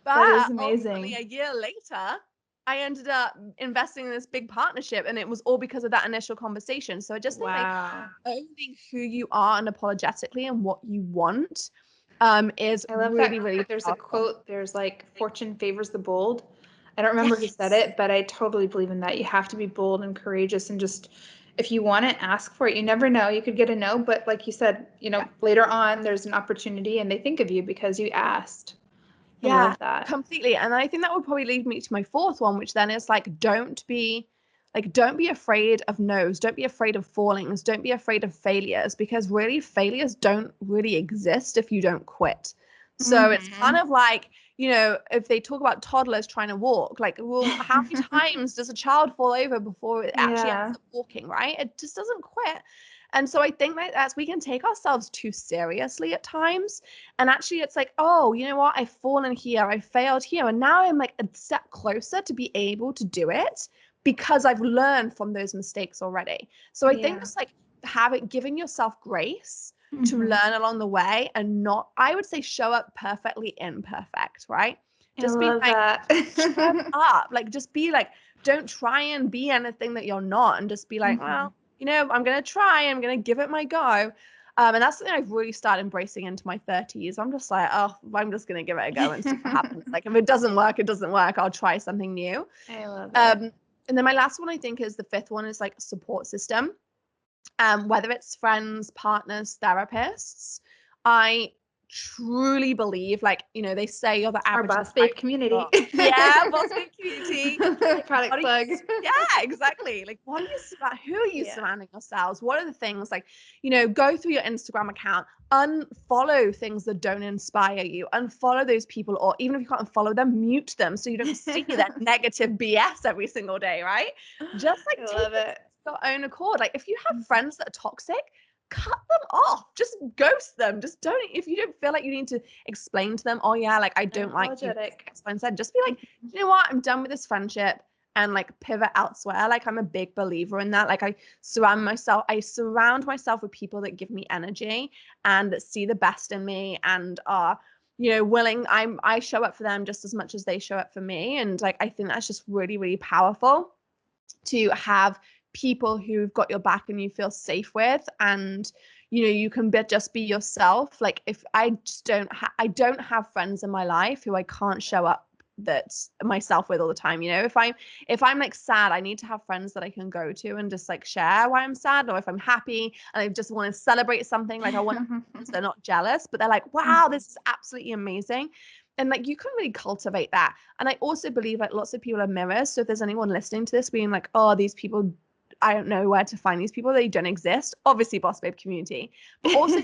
But That is ultimately, amazing. a year later, I ended up investing in this big partnership, and it was all because of that initial conversation. So I just think like Wow. owning who you are unapologetically and what you want is I love really, that. really There's a powerful. quote, there's like, fortune favors the bold. I don't remember who said Yes. it, but I totally believe in that. You have to be bold and courageous, and just, if you want it, ask for it. You never know. You could get a no, but like you said, Yeah. later on there's an opportunity and they think of you because you asked. I Yeah, love that. completely. And I think that would probably lead me to my fourth one, which then is like, don't be afraid of no's. Don't be afraid of fallings. Don't be afraid of failures, because really failures don't really exist if you don't quit. So it's kind Mhm. of like, you know, if they talk about toddlers trying to walk, like, well, how many times does a child fall over before it actually ends Yeah. up walking, right? It just doesn't quit. And so I think that as we can take ourselves too seriously at times, and actually it's like, oh, you know what? I've fallen here, I failed here, and now I'm like a step closer to be able to do it because I've learned from those mistakes already. So I think Yeah. just like giving yourself grace to Mhm. learn along the way, and not, I would say, show up perfectly imperfect, right? I Just be love like, that. show up, like, just be like, don't try and be anything that you're not, and just be like, Mhm. well, you know, I'm going to try, I'm going to give it my go. And that's something I've really started embracing into my 30s. I'm just like, oh, I'm just going to give it a go and see what happens. Like, if it doesn't work, it doesn't work. I'll try something new. I love it. Um, and then my last one, I think, is the fifth one, is like a support system. Whether it's friends, partners, therapists. I truly believe, like, you know, they say you're the Our average of Boss the five Babe community. people. Yeah, Boss Babe community. Like, what Product are you, plug. yeah, exactly. Like, what are you, who are you Yeah. surrounding yourselves? What are the things, like, you know, go through your Instagram account, unfollow things that don't inspire you, unfollow those people, or even if you can't unfollow them, mute them so you don't see that negative BS every single day, right? Just like I take love it it. your own accord. Like, if you have friends that are toxic, cut them off. Just ghost them. Just don't, if you don't feel like you need to explain to them, oh yeah, like, I don't like you, Unapologetic. X, Y, and Z. Just be like, you know what, I'm done with this friendship, and like pivot elsewhere. Like, I'm a big believer in that. Like, I surround myself with people that give me energy and that see the best in me and are, you know, willing. I show up for them just as much as they show up for me. And like, I think that's just really, really powerful to have people who've got your back and you feel safe with, and you know, you can just be yourself. Like, if I just I don't have friends in my life who I can't show up that's myself with all the time. You know, if I'm like sad, I need to have friends that I can go to and just like share why I'm sad, or if I'm happy and I just want to celebrate something, like, I want friends that are not jealous, but they're like, wow, this is absolutely amazing. And like, you can really cultivate that. And I also believe like lots of people are mirrors. So if there's anyone listening to this being like, oh, these people, I don't know where to find these people, they don't exist. Obviously, Boss Babe community, but also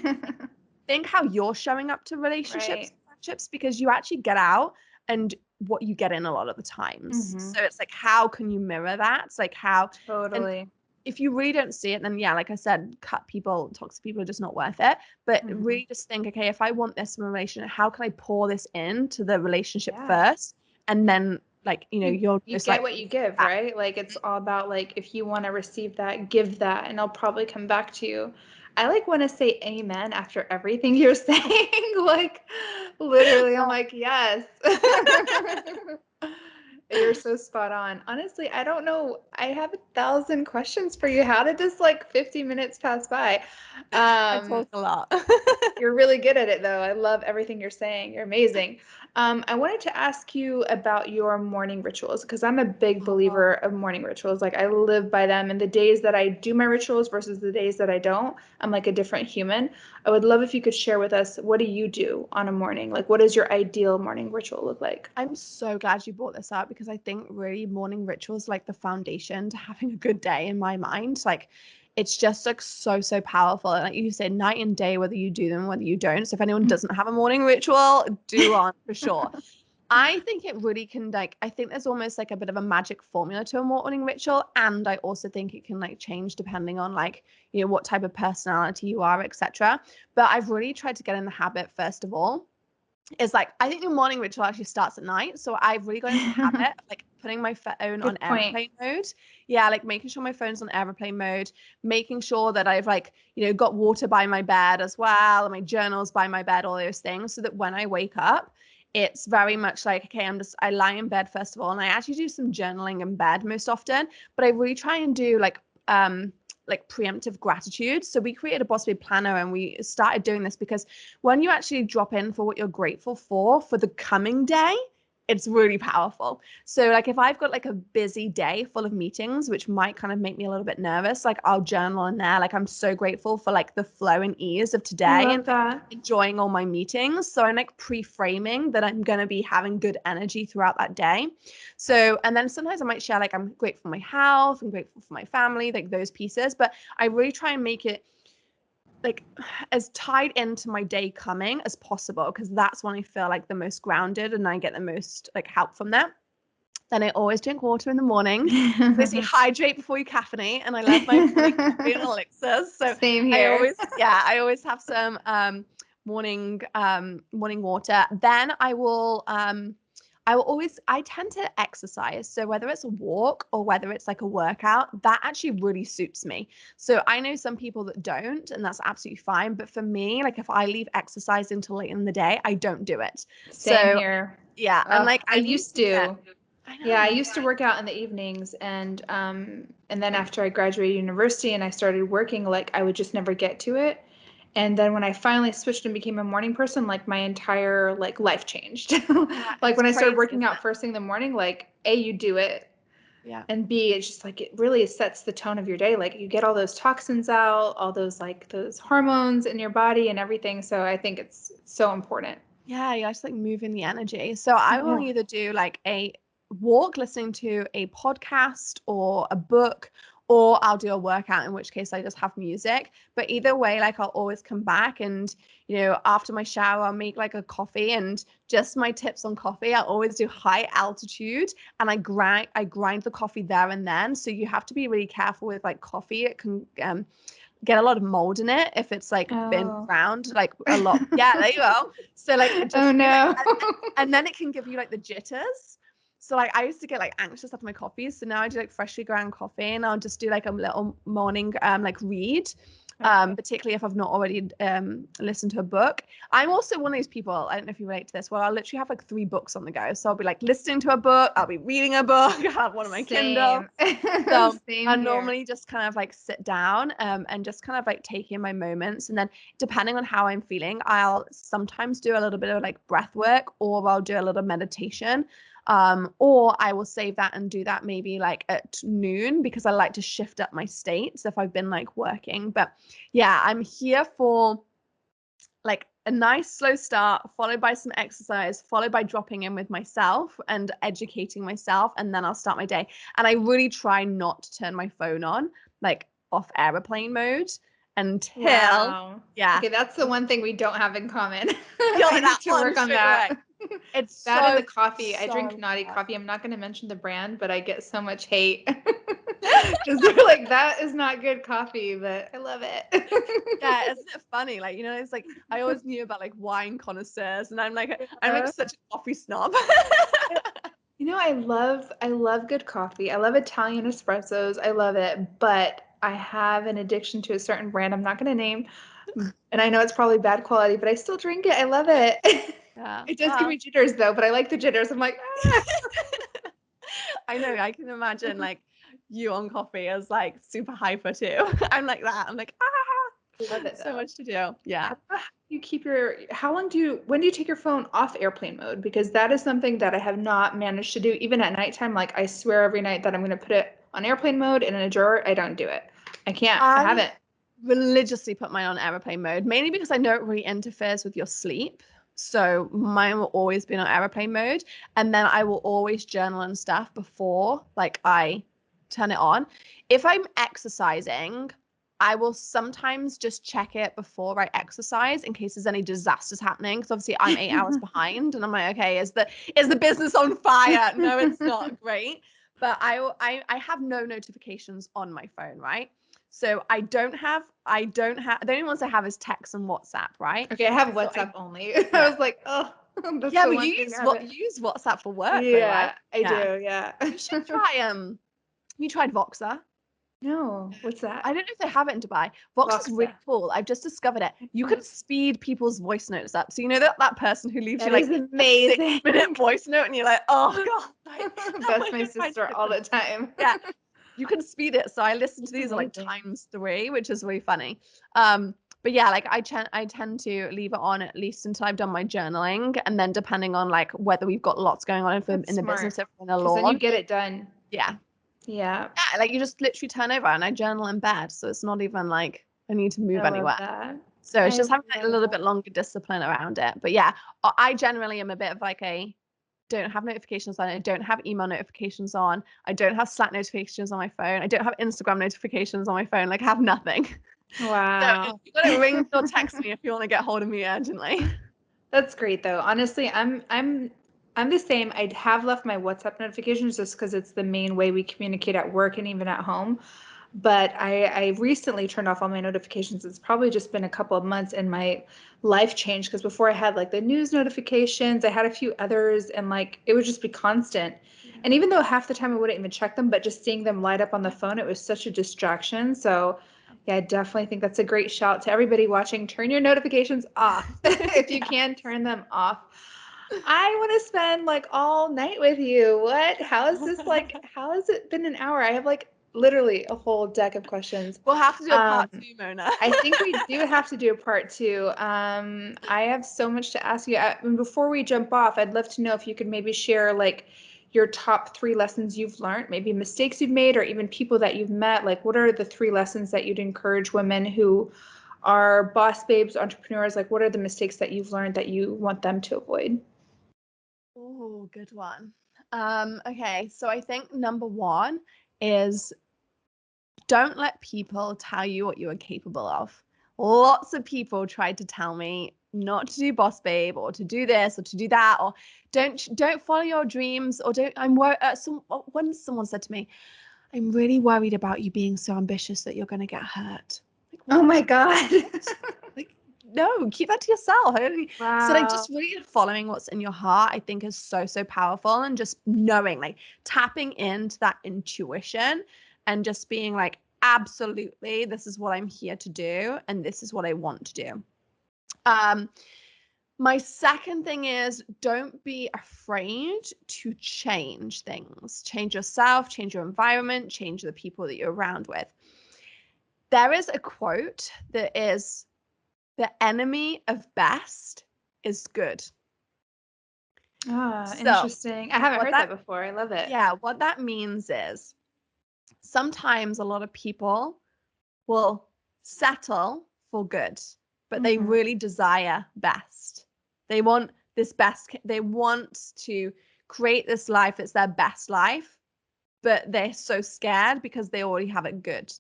think how you're showing up to relationships, Right. friendships, because you actually get out and what you get in a lot of the times. Mhm. So it's like, how can you mirror that? It's like how, and Totally. if you really don't see it, then yeah, like I said, toxic people are just not worth it. But Mhm. really just think, okay, if I want this from a relationship, how can I pour this into the relationship Yeah. first? And then, like, you know, you're You just get like, what you give, right? Like, it's all about, like, if you want to receive that, give that, and it'll probably come back to you. I like want to say amen after everything you're saying. Like literally, I'm like, yes. You're so spot on. Honestly, I don't know. I have 1,000 questions for you. How did this like 50 minutes pass by? I talk a lot. You're really good at it, though. I love everything you're saying. You're amazing. I wanted to ask you about your morning rituals because I'm a big believer of morning rituals. Like, I live by them. And the days that I do my rituals versus the days that I don't, I'm like a different human. I would love if you could share with us, what do you do on a morning? Like, what does your ideal morning ritual look like? I'm so glad you brought this up because I think really morning rituals like the foundation to having a good day in my mind. Like it's just like so powerful. And like you said, night and day, whether you do them, whether you don't. So if anyone doesn't have a morning ritual, do one for sure. I think it really can I think there's almost like a bit of a magic formula to a morning ritual. And I also think it can like change depending on like, what type of personality you are, etc. But I've really tried to get in the habit, first of all, is like I think the morning ritual actually starts at night. So I've really got into the habit of like putting my phone on Good point. airplane mode. Yeah, like making sure my phone's on airplane mode, making sure that I've like, got water by my bed as well, and my journals by my bed, all those things, so that when I wake up, it's very much like, okay, I lie in bed first of all, and I actually do some journaling in bed most often, but I really try and do like preemptive gratitude. So we created a Boss Babe planner and we started doing this because when you actually drop in for what you're grateful for the coming day, it's really powerful. So like if I've got like a busy day full of meetings, which might kind of make me a little bit nervous, like I'll journal in there. Like I'm so grateful for like the flow and ease of I today love and like, that. enjoying all my meetings. So I'm like pre-framing that I'm going to be having good energy throughout that day. So, and then sometimes I might share like I'm grateful for my health, I'm grateful for my family, like those pieces. But I really try and make it like as tied into my day coming as possible because that's when I feel like the most grounded and I get the most like help from that. Then I always drink water in the morning. They say hydrate before you caffeinate, and I love my morning coffee and elixirs. So Same here. I always have some morning water. Then I tend to exercise. So whether it's a walk or whether it's like a workout, that actually really suits me. So I know some people that don't, and that's absolutely fine. But for me, like if I leave exercise until late in the day, I don't do it. Same So here. yeah, and like I used to. I Yeah, I know. used to work out in the evenings and then after I graduated university and I started working, like I would just never get to it. And then when I finally switched and became a morning person, like my entire like life changed. Yeah, Like it's when I started crazy, working isn't out it? first thing in the morning, like A, you do it, Yeah. and B, it's just like it really sets the tone of your day. Like you get all those toxins out, all those like those hormones in your body and everything. So I think it's so important. Yeah, you just like moving the energy. So I will Yeah. either do like a walk listening to a podcast or a book, or I'll do a workout, in which case I just have music. But either way, like I'll always come back and, after my shower, I'll make like a coffee. And just my tips on coffee, I always do high altitude and I grind the coffee there and then. So you have to be really careful with like coffee. It can get a lot of mold in it if it's like been Oh. ground like a lot. Yeah, there you go. So like Oh just be like, no. and then it can give you like the jitters. So like I used to get like anxious after my coffee. So now I do like freshly ground coffee and I'll just do like a little morning like read. Particularly if I've not already listened to a book. I'm also one of those people, I don't know if you relate to this, where I'll literally have like 3 books on the go. So I'll be like listening to a book, I'll be reading a book, I have one on my Kindle. Same. So I Same here. normally just kind of like sit down and just kind of like take in my moments. And then depending on how I'm feeling, I'll sometimes do a little bit of like breath work or I'll do a little meditation. Or I will save that and do that maybe like at noon because I like to shift up my states if I've been like working. But yeah, I'm here for like a nice slow start followed by some exercise followed by dropping in with myself and educating myself, and then I'll start my day. And I really try not to turn my phone on like off airplane mode until Wow. yeah, Okay, that's the one thing we don't have in common. feel I like that need to one work on straight that. away. It's That and so the coffee. I drink so naughty hard. coffee. I'm not going to mention the brand, but I get so much hate because they're like, that is not good coffee, but I love it. Yeah, isn't it funny? Like, it's like I always knew about like wine connoisseurs, and I'm like such a coffee snob. I love good coffee. I love Italian espressos. I love it, but I have an addiction to a certain brand I'm not going to name. And I know it's probably bad quality, but I still drink it. I love it. Yeah. It does give me jitters though, but I like the jitters. I'm like, ah. I know. I can imagine like you on coffee as like super hyper too. I'm like that. I'm like, Love it so though. much to do. Yeah. When do you take your phone off airplane mode? Because that is something that I have not managed to do even at nighttime. Like I swear every night that I'm going to put it on airplane mode and in a drawer. I don't do it. I can't. I haven't. Religiously put mine on airplane mode, mainly because I know it really interferes with your sleep. So mine will always be on airplane mode. And then I will always journal and stuff before like I turn it on. If I'm exercising, I will sometimes just check it before I exercise in case there's any disasters happening. Because obviously I'm 8 hours behind and I'm like, okay, is the business on fire? No, it's not. Great. But I have no notifications on my phone, right? So I don't have the only ones I have is text and WhatsApp, right? Okay, I have So WhatsApp only. yeah. I was like, oh, that's Yeah, the but one you thing use I haven't. you use WhatsApp for work though, right? Yeah, I do. Yeah. You should try have you tried Voxer? No, what's that? I don't know if they have it in Dubai. Voxer's really Voxer. cool. I've just discovered it. You can speed people's voice notes up. So you know that person who leaves That you like is a amazing. 6-minute voice note and you're like, oh God, like, That's my sister all the time. yeah. You can speed it. So I listen to these like Amazing. ×3, which is really funny. But yeah, like I tend to leave it on at least until I've done my journaling, and then depending on like whether we've got lots going on in the business, if we're in a Because then you launch. get it done. Yeah. Yeah. Yeah, like you just literally turn over and I journal in bed, so it's not even like I need to move I love anywhere. that. So it's I just having like, a love little that. bit longer discipline around it. But yeah, I generally am a bit of like a don't have notifications on. I don't have email notifications on. I don't have Slack notifications on my phone. I don't have Instagram notifications on my phone. Like I have nothing. Wow. So you got to ring or text me if you want to get hold of me urgently. That's great though. Honestly, I'm the same. I have left my WhatsApp notifications just because it's the main way we communicate at work and even at home. But I recently turned off all my notifications. It's probably just been a couple of months and my life changed because before I had like the news notifications, I had a few others and like it would just be constant. And even though half the time I wouldn't even check them, but just seeing them light up on the phone, it was such a distraction. So yeah, I definitely think that's a great shout to everybody watching. Turn your notifications off. If you can, turn them off. I want to spend like all night with you. What? How is this like? How has it been an hour? I have like literally a whole deck of questions. We'll have to do a part 2, Mona. I think we do have to do a part 2. I have so much to ask you. And before we jump off, I'd love to know if you could maybe share like your top 3 lessons you've learned, maybe mistakes you've made, or even people that you've met. Like, what are the 3 lessons that you'd encourage women who are boss babes, entrepreneurs? Like, what are the mistakes that you've learned that you want them to avoid? Oh, good one. Okay, so I think number 1 is don't let people tell you what you are capable of. Lots of people tried to tell me not to do boss babe or to do this or to do that, or don't follow your dreams, or don't I'm worried once someone said to me, I'm really worried about you being so ambitious that you're going to get hurt. Like, Oh what? my God. Like, no, keep that to yourself. So like Wow. just really following what's in your heart, I think is so powerful, and just knowing, like tapping into that intuition and just being like, absolutely, this is what I'm here to do and this is what I want to do. My second thing is don't be afraid to change things. Change yourself, change your environment, change the people that you're around with. There is a quote that is, the enemy of best is good. Ah, So interesting. I haven't what heard that, that before. I love it. yeah, what that means is sometimes a lot of people will settle for good, but they really desire best. They want this best. They want to create this life that's their best life, but they're so scared because they already have it good.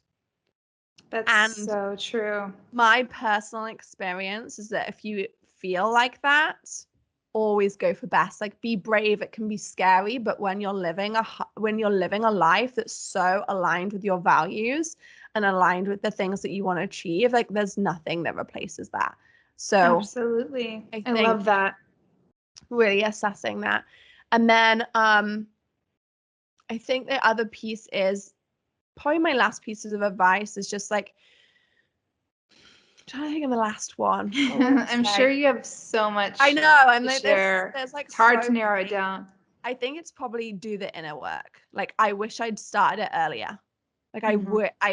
That's And so true. my personal experience is that if you feel like that, always go for best. Like, be brave. It can be scary, but when you're living a life that's so aligned with your values and aligned with the things that you want to achieve, like there's nothing that replaces that. So Absolutely. I I think love that. really assessing that. And then I think the other piece is probably my last pieces of advice is just like, I'm trying to think of the last one. What would I I'm say? sure you have so much I know. I'm to like, share. there's like It's hard so to narrow it many. down. I think it's probably do the inner work. Like, I wish I'd started it earlier. Like, I Mhm. would, no,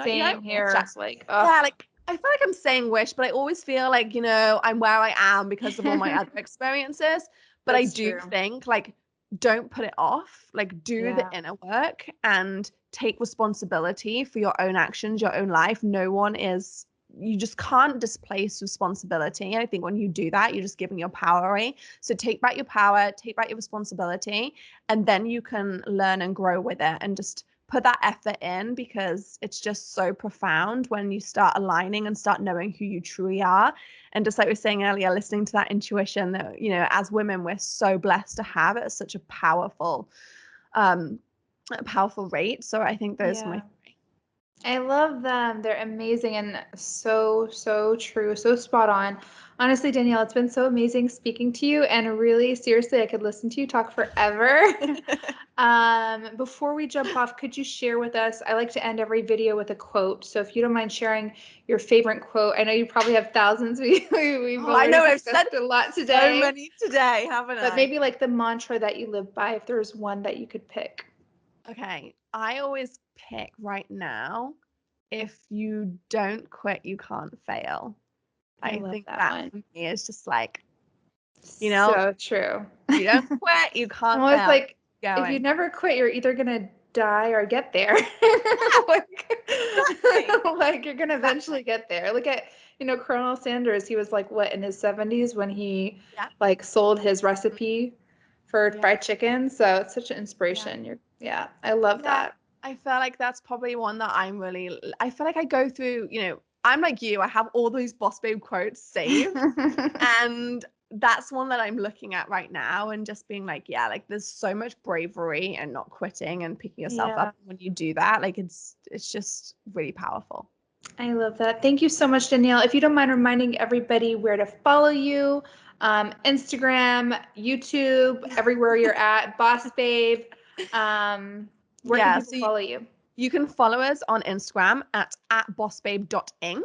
you know, Same here. wish It's like, yeah, like, I feel like I'm saying wish, but I always feel like, you know, I'm where I am because of all my other experiences. But I That's do true. think, like, don't put it off. Like, do the Yeah. inner work and take responsibility for your own actions, your own life. No one is, you just can't displace responsibility. And I think when you do that, you're just giving your power away. So take back your power, take back your responsibility, and then you can learn and grow with it and just put that effort in, because it's just so profound when you start aligning and start knowing who you truly are. And just like we were saying earlier, listening to that intuition that, you know, as women, we're so blessed to have it at such a powerful rate. So I think those are my Yeah. three. I love them. They're amazing and so, so true, so spot on. Honestly, Danielle, it's been so amazing speaking to you. And really, seriously, I could listen to you talk forever. Before we jump off, could you share with us? I like to end every video with a quote. So if you don't mind sharing your favorite quote, I know you probably have thousands. We've Oh, I already know I've said discussed a lot so today. many today, haven't But I? maybe like the mantra that you live by, if there's one that you could pick. Okay, I always pick right now, if you don't quit, you can't fail. I I love think that that one. for me is just like, you know, So true. you don't quit, you I'm can't always fail. like, Keep if you going. never quit, you're either gonna die or get there. like, Exactly. like you're gonna eventually Exactly. get there. Look at, Colonel Sanders. He was like, what, in his 70s when he Yeah. like sold his recipe for Yeah. fried chicken. So it's such an Yeah. inspiration. Yeah, I love Yeah. that. I feel like that's probably one that I feel like I go through, you know, I'm like you, I have all these Boss Babe quotes saved. And that's one that I'm looking at right now and just being like, yeah, like there's so much bravery and not quitting and picking yourself Yeah. up when you do that. Like it's just really powerful. I love that. Thank you so much, Danielle. If you don't mind reminding everybody where to follow you, Instagram, YouTube, everywhere you're at, Boss Babe, where can Yeah, people so follow you? you can follow us on Instagram at bossbabe.inc.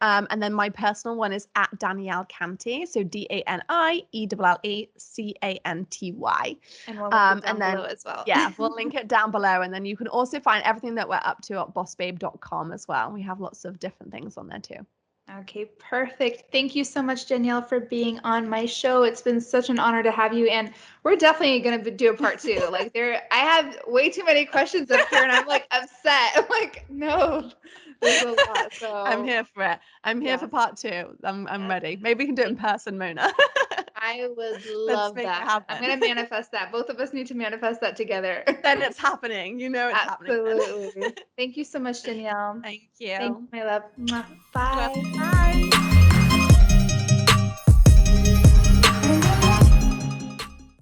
And then my personal one is at Danielle Canty. So DANIELLECANTY. And we'll link it down And then, below as well. yeah, we'll link it down below. And then you can also find everything that we're up to at bossbabe.com as well. We have lots of different things on there too. Okay, perfect. Thank you so much, Danielle, for being on my show. It's been such an honor to have you, and we're definitely going to do a part two. Like I have way too many questions up here, and I'm like upset. I'm like, no, there's a lot. I'm So here for it. I'm here for yes, part two. I'm yes. ready. Maybe we can do it in person, Mona. I would Let's love make it that. I'm happen. going to manifest that. Both of us need to manifest that together. Then it's happening. You know it's happening then. Absolutely. Thank you so much, Danielle. Thank Thank you, you. my love. Mwah. Bye. Bye.